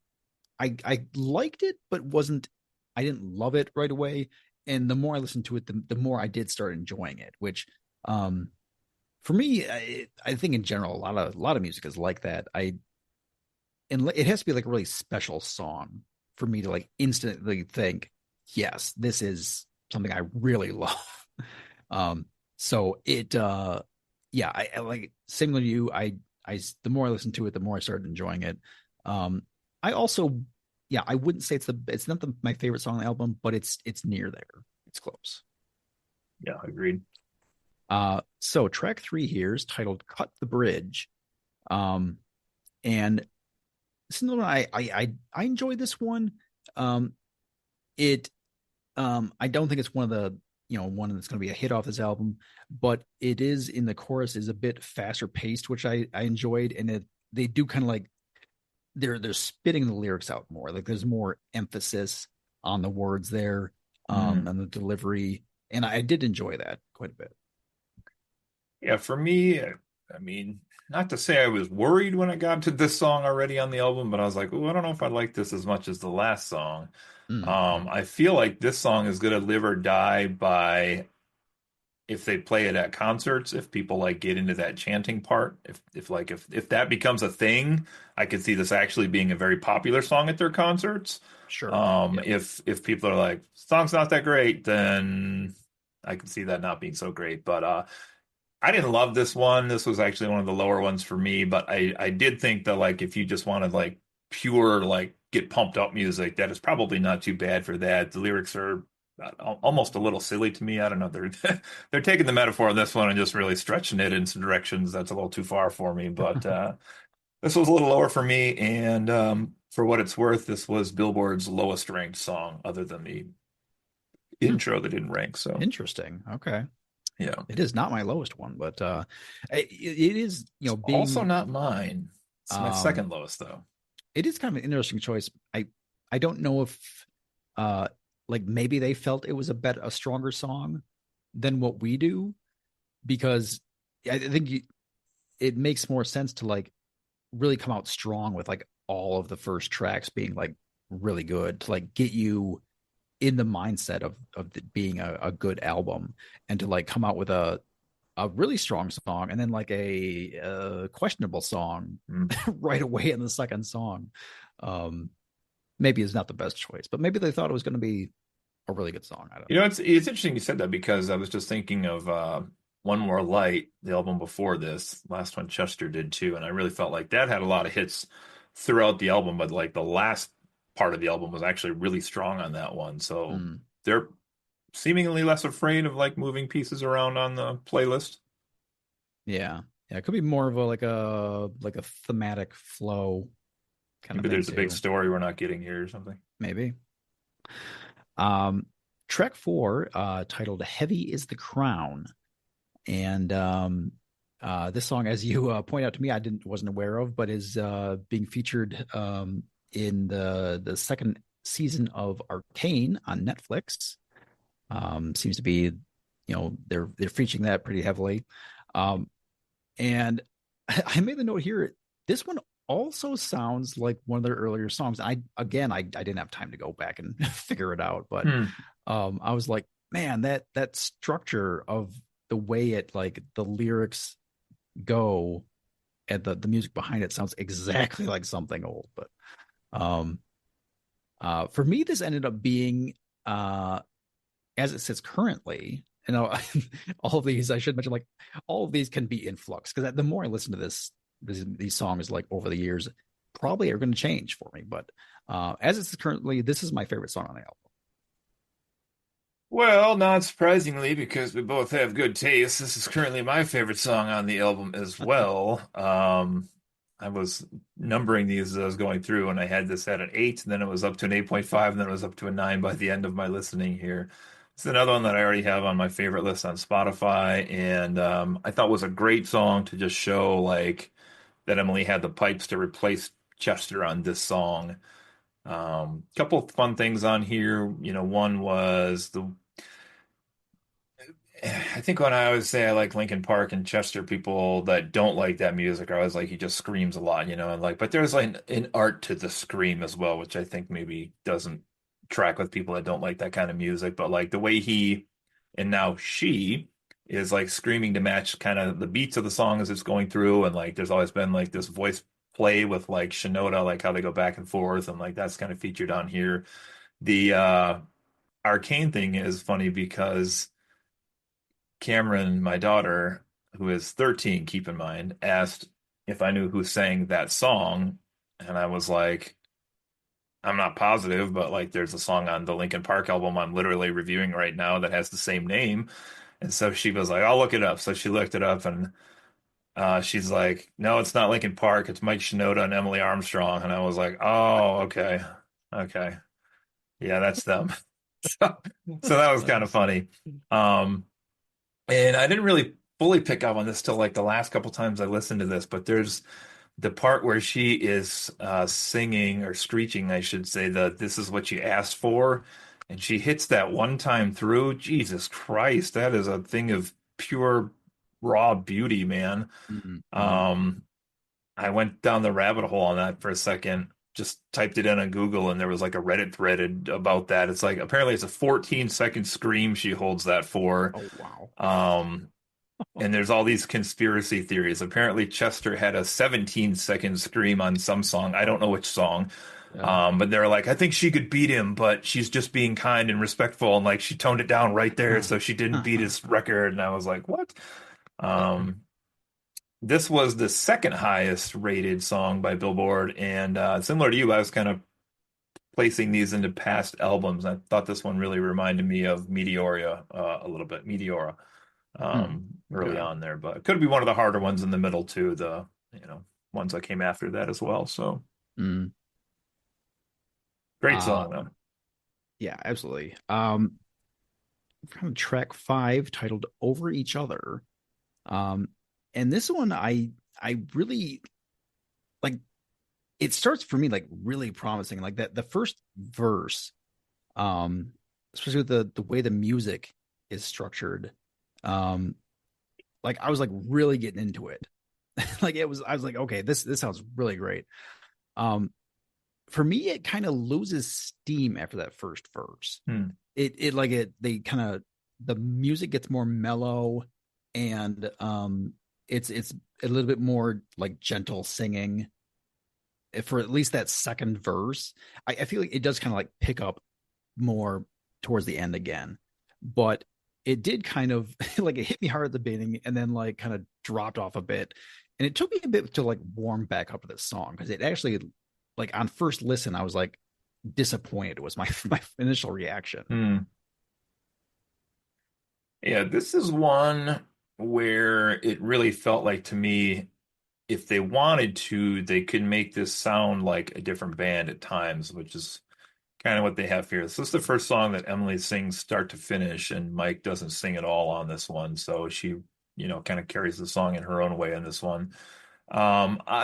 liked it, but wasn't I didn't love it right away. And the more I listened to it, the more I did start enjoying it. Which, um, for me, I think in general, a lot of music is like that. And it has to be like a really special song for me to like instantly think, yes, this is something I really love. um, so yeah, I like similar to you. The more I listened to it, the more I started enjoying it. Um, I also, yeah, I wouldn't say it's not my favorite song on the album, but it's near there. It's close. Yeah, agreed. So track 3 here is titled "Cut the Bridge." Um, and this is another one I enjoyed this one. Um, it I don't think it's one of the one that's going to be a hit off this album, but it is in the chorus is a bit faster paced, which I enjoyed, and they do kind of like they're spitting the lyrics out more. Like there's more emphasis on the words there, Mm. and the delivery, and I did enjoy that quite a bit. Yeah, for me, I mean, not to say I was worried when I got to this song already on the album, but I was like, oh, I don't know if I like this as much as the last song. Mm-hmm. I feel like this song is gonna live or die by if they play it at concerts, if people like get into that chanting part, if that becomes a thing, I could see this actually being a very popular song at their concerts. Sure. Yeah. If people are like, song's not that great, then I can see that not being so great. But I didn't love this one. This was actually one of the lower ones for me, but I did think that like if you just wanted like pure like get pumped up music, that is probably not too bad for that. The lyrics are almost a little silly to me. I don't know. They're they're taking the metaphor of this one and just really stretching it in some directions that's a little too far for me. But this was a little lower for me, and for what it's worth, this was Billboard's lowest ranked song, other than the Hmm. intro that didn't rank. So Interesting. Okay. yeah, It is not my lowest one, but it is, it's also being not mine. It's my um second lowest though. it is kind of an interesting choice. I don't know if uh like maybe they felt it was a stronger song than what we do, because I think it makes more sense to like really come out strong with like all of the first tracks being like really good to like get you in the mindset of being a good album, and to like come out with a really strong song and then like a questionable song Mm. right away in the second song. Um, maybe is not the best choice, but maybe they thought it was going to be a really good song. I don't You know. know, it's interesting you said that because I was just thinking of One More Light, the album before this, last one Chester did too, and I really felt like that had a lot of hits throughout the album, but like the last part of the album was actually really strong on that one. So Mm, they're seemingly less afraid of like moving pieces around on the playlist. yeah, yeah, it could be more of a like a thematic flow kind of Maybe thing there's a big too. story we're not getting here or something. Maybe. Um, Track four, titled "Heavy Is the Crown," and this song, as you point out to me, I didn't wasn't aware of, but is being featured in the second season of Arcane on Netflix. Seems to be, they're featuring that pretty heavily. Um, and I made the note here. This one also sounds like one of their earlier songs. I didn't have time to go back and figure it out, but Hmm. I was like, man, that structure of the way it like the lyrics go and the music behind it sounds exactly like something old. But um, for me, this ended up being uh, as it sits currently. You know, all of these I should mention, like all of these can be in flux because the more I listen to these songs, like over the years, probably are going to change for me. But as it's currently, this is my favorite song on the album. Well, not surprisingly, because we both have good taste, this is currently my favorite song on the album as well. I was numbering these as I was going through, and I had this at an 8, and then it was up to an 8.5, and then it was up to a 9 by the end of my listening here. It's another one that I already have on my favorite list on Spotify, and I thought was a great song to just show like that Emily had the pipes to replace Chester on this song. Couple of fun things on here. You know, one was the I think when I always say I like Linkin Park and Chester, people that don't like that music are always like he just screams a lot, you know, and like, but there's like an art to the scream as well, which I think maybe doesn't track with people that don't like that kind of music. But like the way he and now she is like screaming to match kind of the beats of the song as it's going through, and like there's always been like this voice play with like Shinoda, like how they go back and forth, and like that's kind of featured on here. The Arcane thing is funny because Cameron, my daughter, who is 13, keep in mind, asked if I knew who sang that song. And I was like, I'm not positive, but like there's a song on the Linkin Park album I'm literally reviewing right now that has the same name. And so she was like, I'll look it up. So she looked it up and she's like, no, it's not Linkin Park. It's Mike Shinoda and Emily Armstrong. And I was like, oh, okay. Okay. Yeah, that's them. So, so that was kind of Nice. funny. Um, And I didn't really fully pick up on this till like the last couple times I listened to this, but there's the part where she is singing or screeching, I should say, the "This is what you asked for," and she hits that one time through. Jesus Christ, that is a thing of pure raw beauty, man. Mm-hmm. Um, I went down the rabbit hole on that for a second. Just typed it in on Google, and there was like a Reddit threaded about that. It's like apparently it's a 14-second scream she holds that for. Oh wow. Um, and there's all these conspiracy theories. Apparently, Chester had a 17-second scream on some song. I don't know which song. Yeah. But they're like, I think she could beat him, but she's just being kind and respectful. And like, she toned it down right there. So she didn't beat his record. And I was like, what? Um, this was the second highest rated song by Billboard. And similar to you, I was kind of placing these into past albums. I thought this one really reminded me of Meteora a little bit. Meteora Hmm. early Okay. on there, but it could be one of the harder ones in the middle too, the ones that came after that as well. So Mm. great Uh, song though. yeah, absolutely. From track five, titled "Over Each Other." Um, and this one, I really like. It starts for me like really promising, like that the first verse, um, especially with the way the music is structured. Um, like I was like really getting into it. Like it was, I was like, okay, this sounds really great. Um, for me, it kind of loses steam after that first verse. Hmm. It like it they kind of the music gets more mellow, and it's a little bit more like gentle singing for at least that second verse. I feel like it does kind of like pick up more towards the end again, but it did kind of like it hit me hard at the beginning and then like kind of dropped off a bit, and it took me a bit to like warm back up to this song because it actually like on first listen I was like disappointed was my my initial reaction. Hmm. Yeah, this is one where it really felt like to me, if they wanted to, they could make this sound like a different band at times, which is kind of what they have here. This is the first song that Emily sings start to finish, and Mike doesn't sing at all on this one. So she, kind of carries the song in her own way on this one.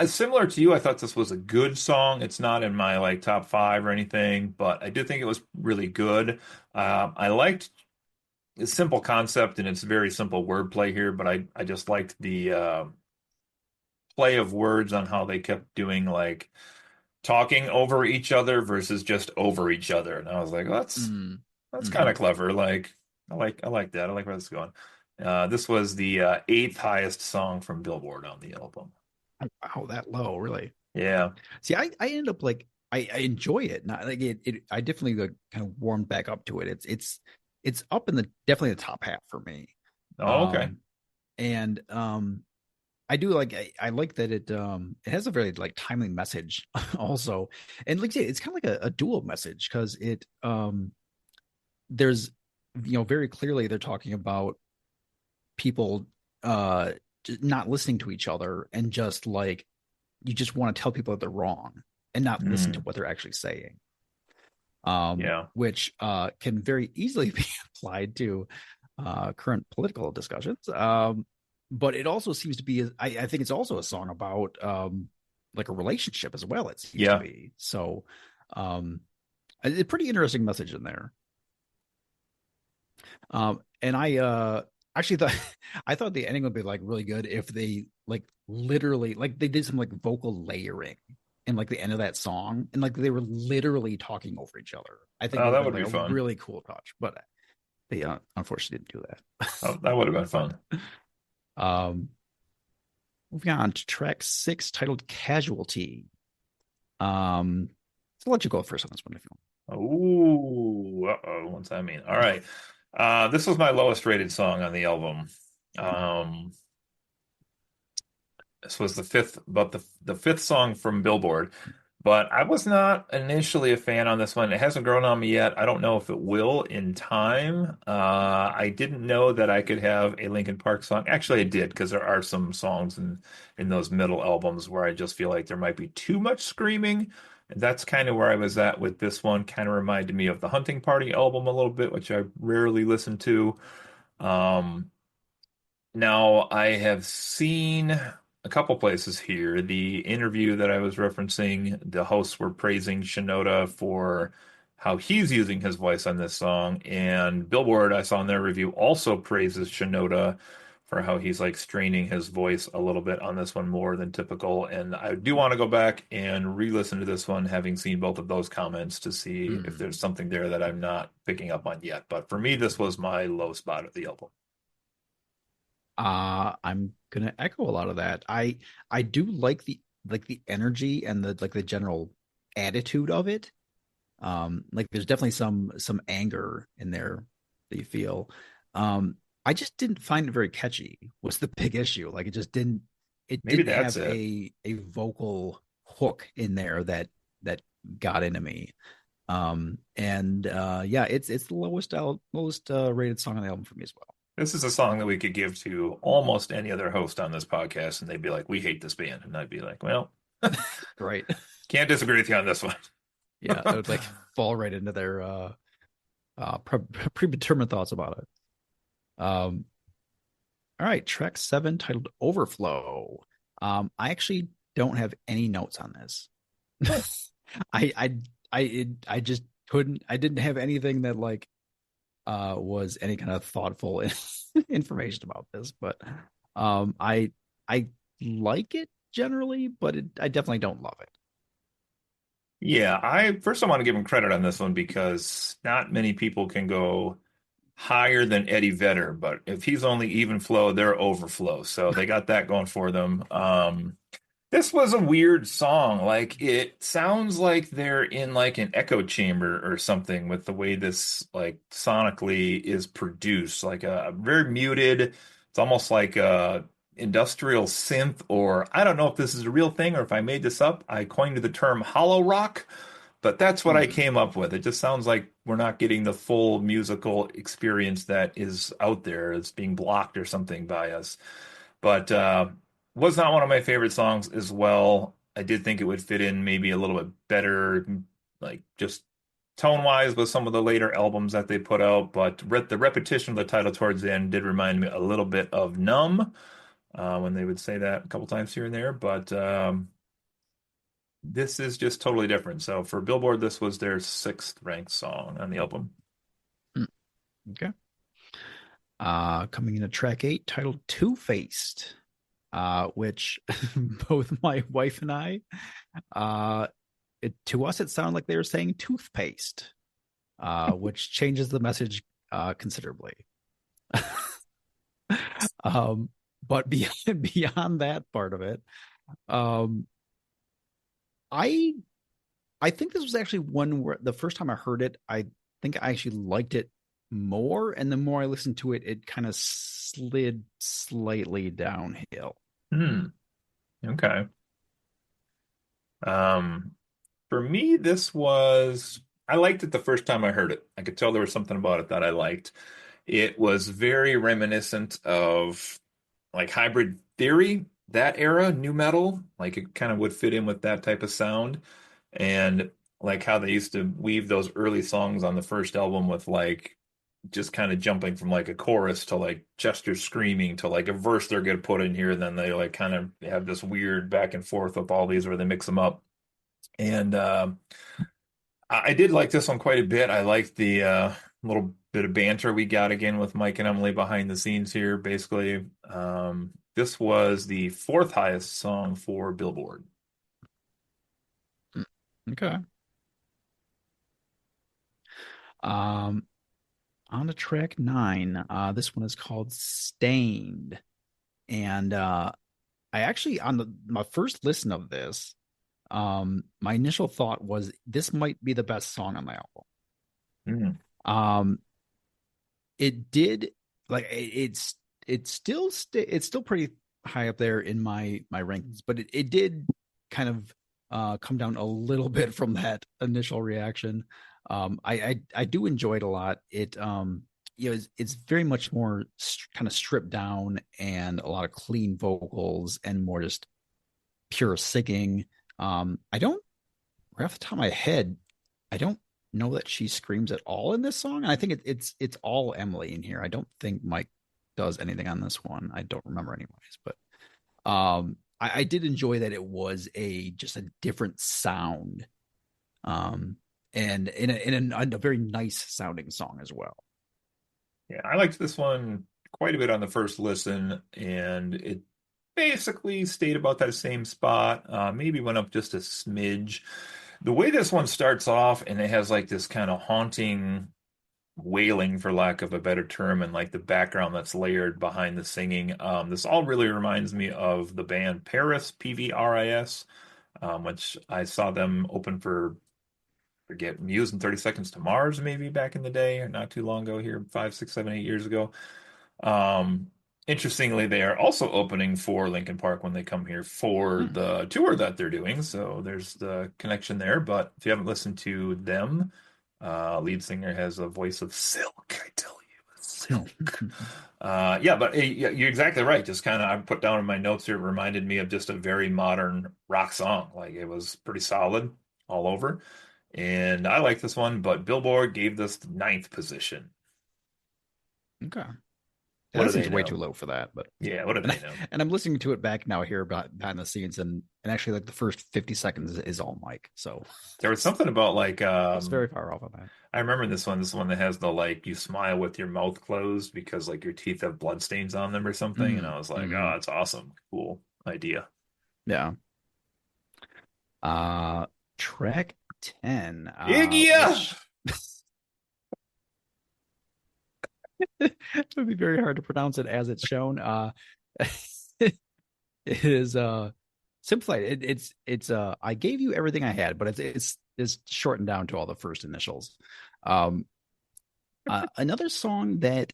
Similar to you, I thought this was a good song. It's not in my like top five or anything, but I did think it was really good. I liked the simple concept and it's very simple wordplay here, but I just liked the play of words on how they kept doing like talking over each other versus just over each other. And I was like, well, Mm. that's kind Hmm. of clever. Like I like that. I like where this is going. This was the eighth highest song from Billboard on the album. Wow, that low, really? Yeah. See, I ended up like I enjoy it. Not like it I definitely like kind of warmed back up to it. It's up in the definitely the top half for me. Oh, okay. Um and I do like I like that it has a very like timely message also. And like I say, it's kind of like a dual message because it there's very clearly they're talking about people not listening to each other and just like you just want to tell people that they're wrong and not listen to Mm, what they're actually saying, yeah. which can very easily be applied to current political discussions. But it also seems to be, I think it's also a song about like a relationship as well, it seems to Yeah. be. So a pretty interesting message in there. And I actually thought I thought the ending would be like really good if they like literally like they did some like vocal layering in like the end of that song and like they were literally talking over each other. I think Oh, would have that been would like be a fun. really cool touch, but they unfortunately didn't do Oh, that would have been fun. that. Moving on to track 6 titled Casualty. So I'll let you go first on this one if you want. Ooh, uh-oh, what's that mean? All right. This was my lowest rated song on the album. Um, this was the fifth song from Billboard, but I was not initially a fan on this one. It hasn't grown on me yet. I don't know if it will in time. I didn't know that I could have a Linkin Park song. Actually, I did because there are some songs in those middle albums where I just feel like there might be too much screaming. And that's kind of where I was at with this one. Kind of reminded me of the Hunting Party album a little bit, which I rarely listen to. Um, Now, I have seen a couple places here. The interview that I was referencing, the hosts were praising Shinoda for how he's using his voice on this song. And Billboard, I saw in their review, also praises Shinoda for how he's like straining his voice a little bit on this one more than typical. And I do want to go back and re-listen to this one, having seen both of those comments to see if Mm. there's something there that I'm not picking up on yet. But for me, this was my low spot of the album. I'm gonna echo a lot of that. I do like the energy and the like the general attitude of it. Like there's definitely some anger in there that you feel. I just didn't find it very catchy was the big issue. Like it Maybe didn't that's have it. a vocal hook in there that got into me. And yeah, it's the lowest rated song on the album for me as well. This is a song that we could give to almost any other host on this podcast, and they'd be like, "We hate this band," and I'd be like, "Well, Right. can't disagree with you on this one." Yeah, it would like fall right into their predetermined thoughts about it. Um, all right, track 7 titled Overflow. I actually don't have any notes on this. I I I just couldn't. I didn't have anything that like was any kind of thoughtful information about this, but I like it generally, but I definitely don't love it. Yeah, I want to give him credit on this one because not many people can go higher than Eddie Vedder, but if he's only even flow, they're overflow. So they got that going for them. This was a weird song. Like it sounds like they're in like an echo chamber or something with the way this like sonically is produced. Like a very muted. It's almost like a industrial synth, or I don't know if this is a real thing or if I made this up. I coined the term hollow rock, but that's what I Hmm. came up with. It just sounds like we're not getting the full musical experience that is out there. It's being blocked or something by us. But was not one of my favorite songs as well. I did think it would fit in maybe a little bit better, like just tone-wise with some of the later albums that they put out. But the repetition of the title towards the end did remind me a little bit of Numb when they would say that a couple times here and there. But this is just totally different. So for Billboard, this was their sixth ranked song on the album. Hmm. Okay. Coming in at track 8, titled Two Faced, which both my wife and I, uh, to us, it sounded like they were saying toothpaste, which changes the message considerably. um, but beyond that part of it, um, I I think this was actually one where the first time I heard it, I think I actually liked it more, and the more I listened to it, it kind of slid slightly downhill. Hmm. Okay. Um, For me, I liked it the first time I heard it. I could tell there was something about it that I liked. It was very reminiscent of like Hybrid Theory, that era, new metal. Like it kind of would fit in with that type of sound. And like how they used to weave those early songs on the first album with like just kind of jumping from like a chorus to like Chester screaming to like a verse they're going to put in here. And then they like kind of have this weird back and forth with all these where they mix them up. And I did like this one quite a bit. I liked the little bit of banter we got again with Mike and Emily behind the scenes here. Basically, this was the fourth highest song for Billboard. Mm. Okay. Um, on to track 9. This one is called Stained. And I actually on my first listen of this, my initial thought was this might be the best song on the album. Mm. Um, it did like it's still pretty high up there in my rankings, but it did kind of come down a little bit from that initial reaction. I do enjoy it a lot. It it's very much more kind of stripped down and a lot of clean vocals and more just pure singing. I don't right off the top of my head, I don't know that she screams at all in this song. And I think it's all Emily in here. I don't think Mike does anything on this one. I don't remember anyways, but I did enjoy that it was a just a different sound. Um and in a very nice sounding song as well. Yeah, I liked this one quite a bit on the first listen, and it basically stayed about that same spot. Maybe went up just a smidge. The way this one starts off, and it has like this kind of haunting wailing, for lack of a better term, and like the background that's layered behind the singing. This all really reminds me of the band Paris, PVRIS, which I saw them open for, forget, Muse and 30 Seconds to Mars, maybe back in the day, or not too long ago here, 5, 6, 7, 8 years ago. Um, Interestingly, they are also opening for Linkin Park when they come here for Hmm. the tour that they're doing. So there's the connection there. But if you haven't listened to them, lead singer has a voice of silk, I tell you, silk. Yeah, but yeah, you're exactly right. Just kind of, I put down in my notes here, it reminded me of just a very modern rock song. Like it was pretty solid all over. And I like this one, but Billboard gave this the ninth position. Okay. Yeah, What do that they seems way too know? low for that, but Yeah, what do and they know? and I'm listening to it back now here about behind the scenes, and actually like the first 50 seconds is all Mike, so There was something about like it's very far off of that. I remember this one that has the like you smile with your mouth closed because like your teeth have blood stains on them or something, and Mm, I was like, oh, hmm. that's awesome. Cool idea. Yeah. Uh, track 10, Iggy. which it would be very hard to pronounce it as it's shown. It is simplified. It's I gave you everything I had, but it's shortened down to all the first initials. Um, another song that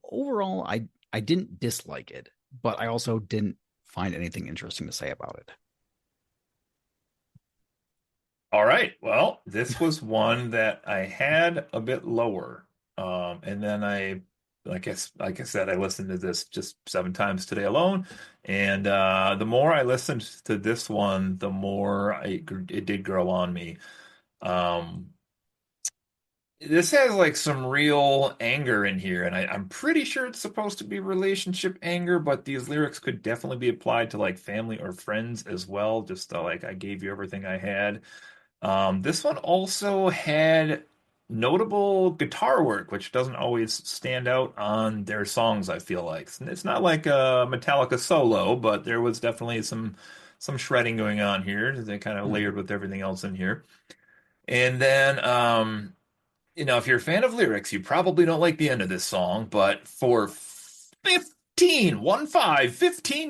overall I didn't dislike it, but I also didn't find anything interesting to say about it. All right. Well, this was one that I had a bit lower. And then like I said, I listened to this just 7 times today alone. And the more I listened to this one, the more it did grow on me. Um, this has like some real anger in here, and I'm pretty sure it's supposed to be relationship anger, but these lyrics could definitely be applied to like family or friends as well. Just like I gave you everything I had. This one also had notable guitar work, which doesn't always stand out on their songs, I feel like. It's not like a Metallica solo, but there was definitely some shredding going on here. They kind of Hmm. layered with everything else in here. And then if you're a fan of lyrics, you probably don't like the end of this song, but for 15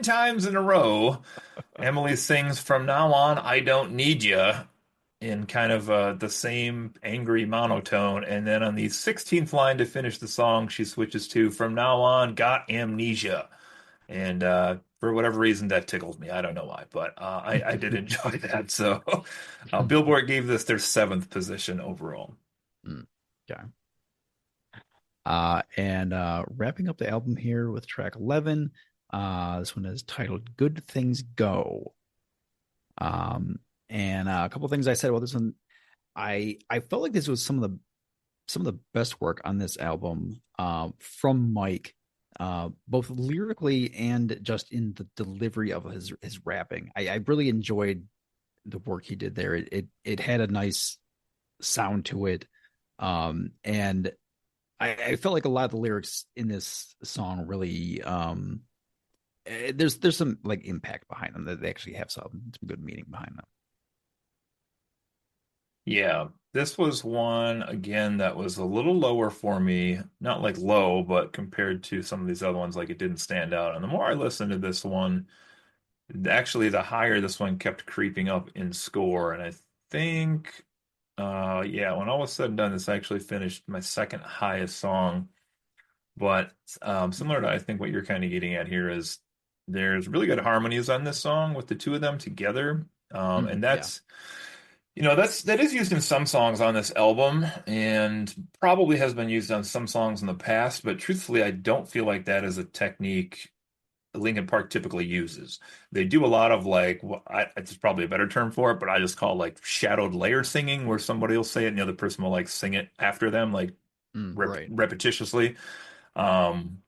times in a row, Emily sings "From Now On, I Don't Need Ya" in kind of the same angry monotone. And then on the 16th line to finish the song, she switches to "From Now On, Got Amnesia." And for whatever reason, that tickled me. I don't know why, but I did enjoy that. So Billboard gave this their seventh position overall. Hmm. Okay. And wrapping up the album here with track 11. This one is titled Good Things Go. Um, and a couple of things I said about this one. I felt like this was some of the best work on this album from Mike, both lyrically and just in the delivery of his rapping. I really enjoyed the work he did there. It had a nice sound to it. And I felt like a lot of the lyrics in this song really there's some like impact behind them, that they actually have some good meaning behind them. Yeah, this was one again that was a little lower for me. Not like low, but compared to some of these other ones, like it didn't stand out. And the more I listened to this one, actually, the higher this one kept creeping up in score. And I think, yeah, when all was said and done, this actually finished my second highest song. But similar to I think what you're kind of getting at here is there's really good harmonies on this song with the two of them together. And Yeah. that is used in some songs on this album and probably has been used on some songs in the past, but truthfully, I don't feel like that is a technique Linkin Park typically uses. They do a lot of like, it's probably a better term for it, but I just call it like shadowed layer singing, where somebody will say it and the other person will like sing it after them, like Right. repetitiously. Um,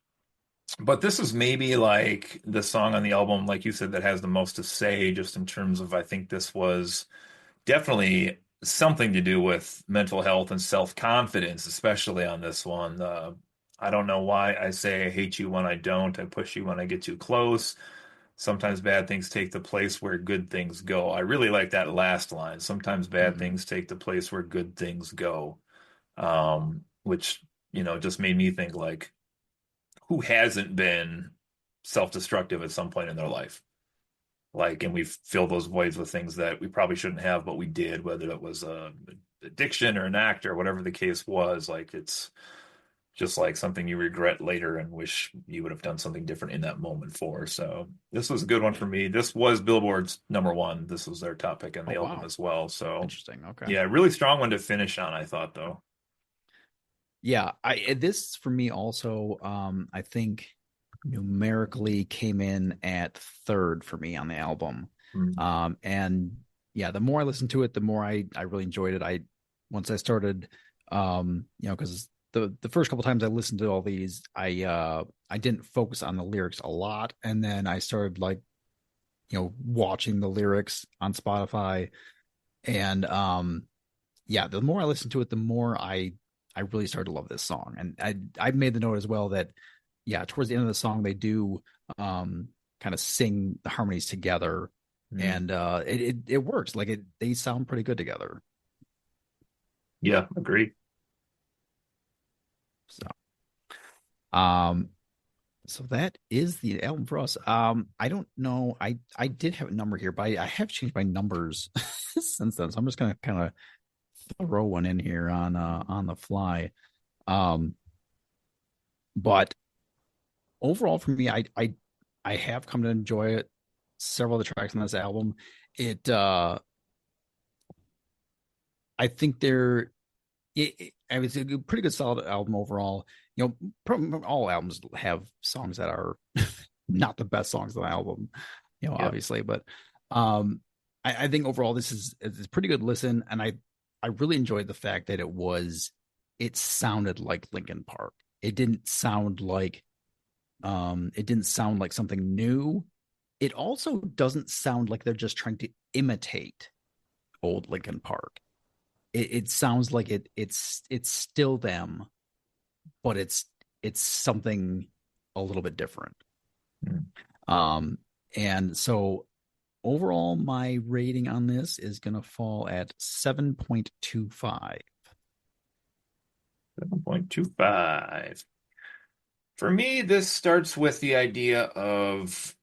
but this is maybe like the song on the album, like you said, that has the most to say, just in terms of, I think this was definitely something to do with mental health and self-confidence, especially on this one. I don't know why I say I hate you when I don't. I push you when I get too close. Sometimes bad things take the place where good things go. I really like that last line. Sometimes bad Hmm. things take the place where good things go. Which, just made me think like, who hasn't been self-destructive at some point in their life? Like, and we fill those voids with things that we probably shouldn't have, but we did, whether it was a addiction or an act or whatever the case was. Like, it's just like something you regret later and wish you would have done something different in that moment for. So this was a good one for me. This was Billboard's number one. This was their top pick on Oh the album wow. as well. So Interesting. Okay. yeah, really strong one to finish on, I thought though. Yeah, I this for me also I think numerically came in at third for me on the album. Mm. And yeah, the more I listened to it, the more I really enjoyed it. I once I started because the first couple times I listened to all these, I didn't focus on the lyrics a lot, and then I started like, watching the lyrics on Spotify. And yeah, the more I listened to it, the more I really started to love this song. And I made the note as well that yeah, towards the end of the song they do kind of sing the harmonies together and it works. Like they sound pretty good together. Yeah, agree. So um so that is the album for us. I don't know. I did have a number here, but I have changed my numbers since then. So I'm just gonna kind of throw one in here on the fly. Um, but overall for me, I have come to enjoy it. Several of the tracks on this album. It I think I mean, it's a pretty good solid album overall. You know, all albums have songs that are not the best songs on the album, Yeah. obviously, but um I think overall this is it's a pretty good listen, and I really enjoyed the fact that it sounded like Linkin Park. It didn't sound like something new. It also doesn't sound like they're just trying to imitate old Linkin Park. It sounds like it's still them, but it's something a little bit different. Mm. Um, and so overall, my rating on this is going to fall at 7.25. 7.25. For me, this starts with the idea of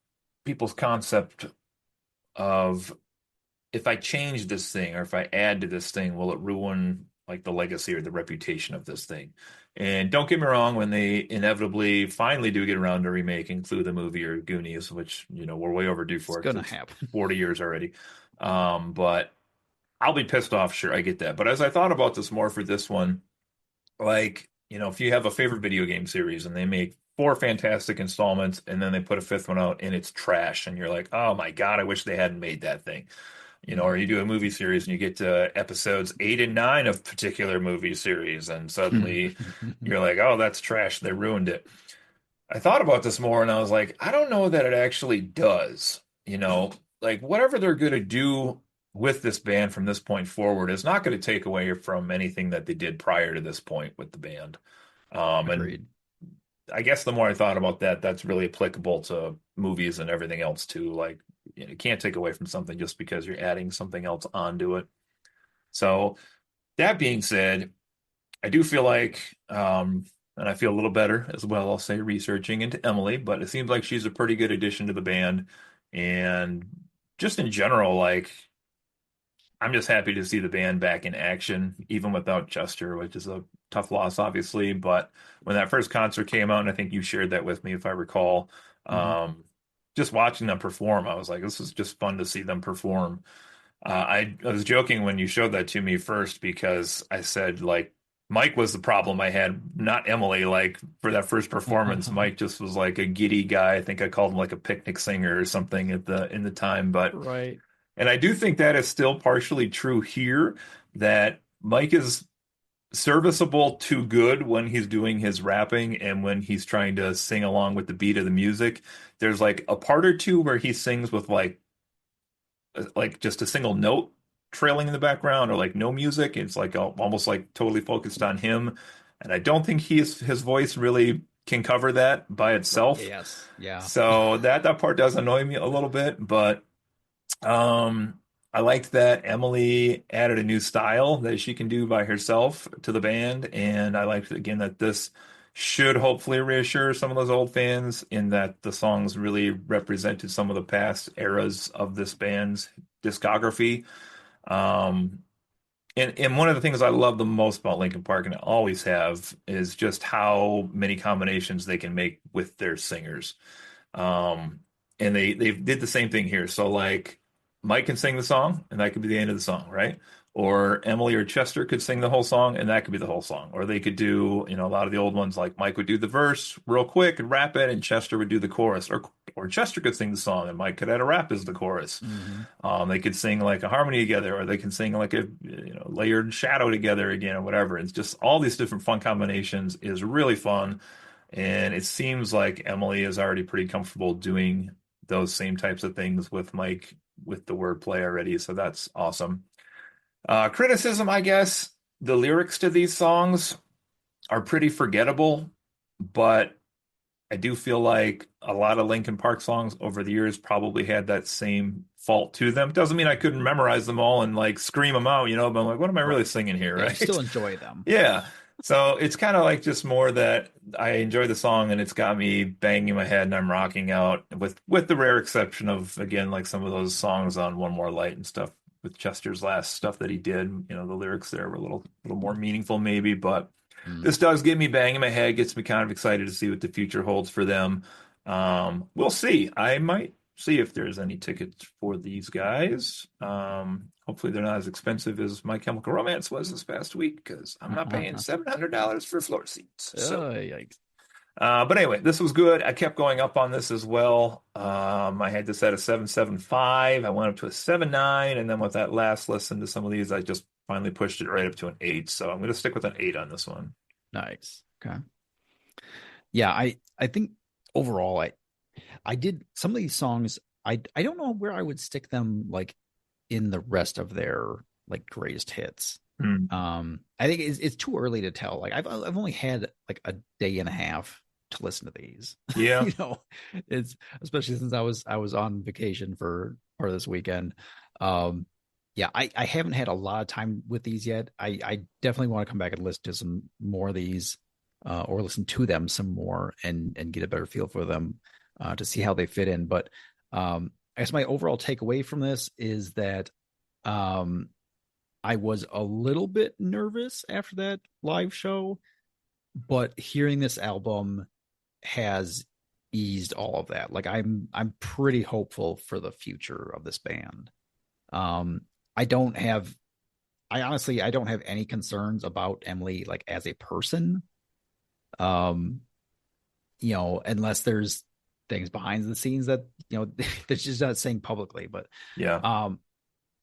people's concept of if I change this thing or if I add to this thing, will it ruin like the legacy or the reputation of this thing? And don't get me wrong, when they inevitably finally do get around to remaking Clue the movie or Goonies, which we're way overdue It's for going because to it's happen. 40 years already. But I'll be pissed off, sure, I get that. But as I thought about this more for this one, like, if you have a favorite video game series and they make four fantastic installments and then they put a fifth one out and it's trash and you're like, oh my God, I wish they hadn't made that thing. Or you do a movie series and you get to episodes 8 and 9 of particular movie series and suddenly you're like, oh, that's trash. They ruined it. I thought about this more and I was like, I don't know that it actually does. Like whatever they're going to do with this band from this point forward is not going to take away from anything that they did prior to this point with the band. And Agreed. I guess the more I thought about that, that's really applicable to movies and everything else too. Like, you can't take away from something just because you're adding something else onto it. So that being said, I do feel like, and I feel a little better as well, I'll say, researching into Emily, but it seems like she's a pretty good addition to the band. And just in general, like, I'm just happy to see the band back in action, even without Chester, which is a tough loss, obviously. But when that first concert came out, and I think you shared that with me, if I recall, Mhm. just watching them perform, I was like, this is just fun to see them perform. I was joking when you showed that to me first because I said, like, Mike was the problem I had, not Emily. Like, for that first performance, Mike just was like a giddy guy. I think I called him like a picnic singer or something in the time, but. Right. And I do think that is still partially true here, that Mike is serviceable to good when he's doing his rapping and when he's trying to sing along with the beat of the music. There's like a part or two where he sings with like just a single note trailing in the background or like no music. It's like almost like totally focused on him. And I don't think his voice really can cover that by Right. itself. Yes. Yeah. So that part does annoy me a little bit, but I liked that Emily added a new style that she can do by herself to the band, and I liked again that this should hopefully reassure some of those old fans in that the songs really represented some of the past eras of this band's discography. Um, and one of the things I love the most about Linkin Park, and I always have, is just how many combinations they can make with their singers. Um, and they did the same thing here. So like Mike can sing the song, and that could be the end of the song, right? Or Emily or Chester could sing the whole song, and that could be the whole song. Or they could do, a lot of the old ones, like Mike would do the verse real quick and rap it, and Chester would do the chorus. Or Chester could sing the song, and Mike could add a rap as the chorus. Hmm. They could sing like a harmony together, or they can sing like a layered shadow together again, or whatever. It's just all these different fun combinations is really fun. And it seems like Emily is already pretty comfortable doing those same types of things with Mike with the wordplay already. So that's awesome. Criticism, I guess, the lyrics to these songs are pretty forgettable, but I do feel like a lot of Linkin Park songs over the years probably had that same fault to them. Doesn't mean I couldn't memorize them all and like scream them out, but I'm like, what am I really Right. singing here, Yeah, you still right? enjoy them. Yeah. So it's kind of like just more that I enjoy the song and it's got me banging my head and I'm rocking out with the rare exception of again like some of those songs on One More Light and stuff with Chester's last stuff that he did. The lyrics there were a little more meaningful maybe, but Mm. this does get me banging my head, gets me kind of excited to see what the future holds for them. We'll see. I might see if there's any tickets for these guys. Hopefully they're not as expensive as My Chemical Romance was this past week because I'm not paying $700 for floor seats. So, Yikes. but anyway, this was good. I kept going up on this as well. I had this at a 7.75. I went up to a 7.9, and then with that last listen to some of these, I just finally pushed it right up to an 8. So I'm going to stick with an 8 on this one. Nice. Okay. Yeah, I think overall I did some of these songs. I don't know where I would stick them like in the rest of their like greatest hits. Hmm. I think it's too early to tell. Like I've only had like a day and a half to listen to these. Yeah. It's especially since I was on vacation for part of this weekend. Um, yeah, I haven't had a lot of time with these yet. I definitely want to come back and listen to some more of these, or listen to them some more and get a better feel for them, to see how they fit in. But I guess my overall takeaway from this is that um, I was a little bit nervous after that live show, but hearing this album has eased all of that. Like I'm pretty hopeful for the future of this band. Um, I don't have I honestly I don't have any concerns about Emily like as a person. Um, unless there's things behind the scenes that that she's not saying publicly. But Yeah. um,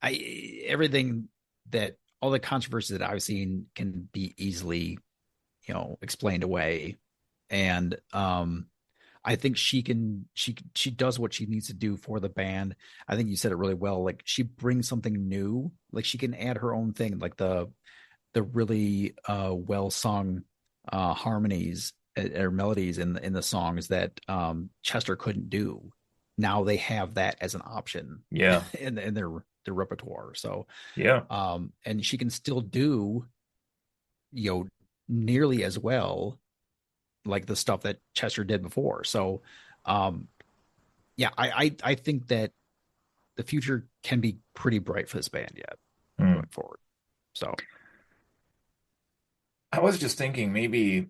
I everything that all the controversies that I've seen can be easily explained away, and I think she does what she needs to do for the band. I think you said it really well. Like she brings something new. Like she can add her own thing, like the really well sung harmonies or melodies in the songs that Chester couldn't do. Now they have that as an option Yeah. in their repertoire. So Yeah. and she can still do you know nearly as well like the stuff that Chester did before. So um yeah, I think that the future can be pretty bright for this band yet Hmm. going forward. So I was just thinking maybe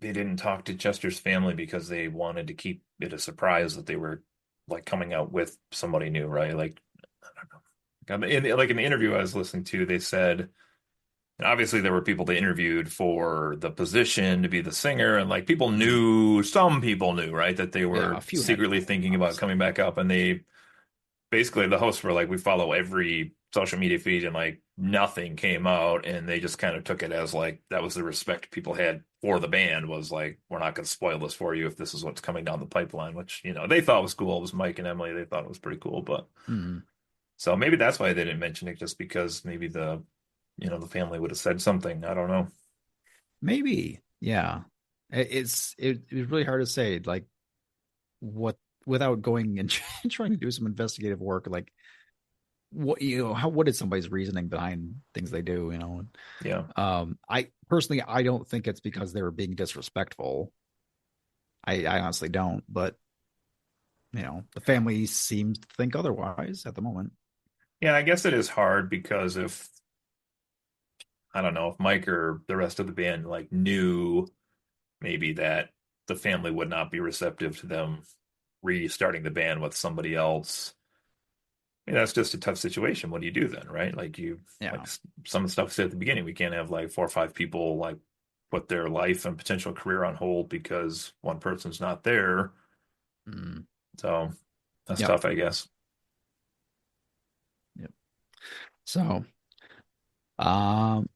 they didn't talk to Chester's family because they wanted to keep it a surprise that they were like coming out with somebody new, right? Like, I don't know. Like in the interview I was listening to, they said, and obviously there were people they interviewed for the position to be the singer, and like some people knew, right, that they yeah, a were few had secretly known, thinking about obviously. coming back up, and they basically the hosts were like, we follow every social media feed, and like nothing came out, and they just kind of took it as like that was the respect people had for the band was like, we're not going to spoil this for you if this is what's coming down the pipeline, which they thought was cool. It was Mike and Emily. They thought it was pretty cool, but Mm, so maybe that's why they didn't mention it, just because maybe the family would have said something. I don't know. maybe, yeah. It's really hard to say like what without going and trying to do some investigative work. Like what is somebody's reasoning behind things they do? Yeah. I personally I don't think it's because they were being disrespectful. I honestly don't, but the family seems to think otherwise at the moment. Yeah, I guess it is hard because if I don't know if Mike or the rest of the band like knew maybe that the family would not be receptive to them restarting the band with somebody else. That's just a tough situation. What do you do then, right? Like like Yeah. some of the stuff said at the beginning, we can't have like 4 or 5 people like put their life and potential career on hold because one person's not there. Mm, So that's yep. tough, I guess. Yep. So, um,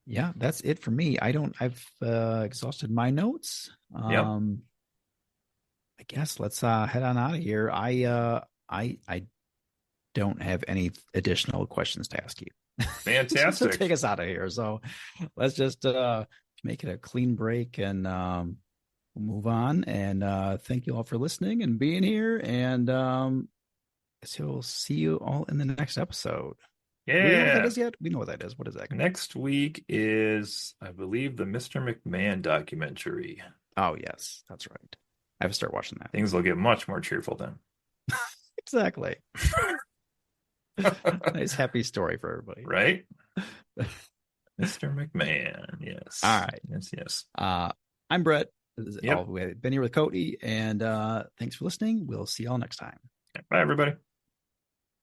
yeah, that's it for me. I've exhausted my notes. Yep. I guess let's head on out of here. I don't have any additional questions to ask you. So take Fantastic. us out of here. So let's just make it a clean break and move on. And thank you all for listening and being here. And so we'll see you all in the next episode. Do we know what that Yeah. is yet? We know what that is. What is that? Next week is, I believe, the Mr. McMahon documentary. Oh, yes, that's right. I have to start watching that. Things will get much more cheerful then. Exactly. Nice, happy story for everybody. Right? Mr. McMahon. Yes. All right. Yes, yes. I'm Brett. Yep. We've been here with Cody, and thanks for listening. We'll see y'all next time. Bye, everybody.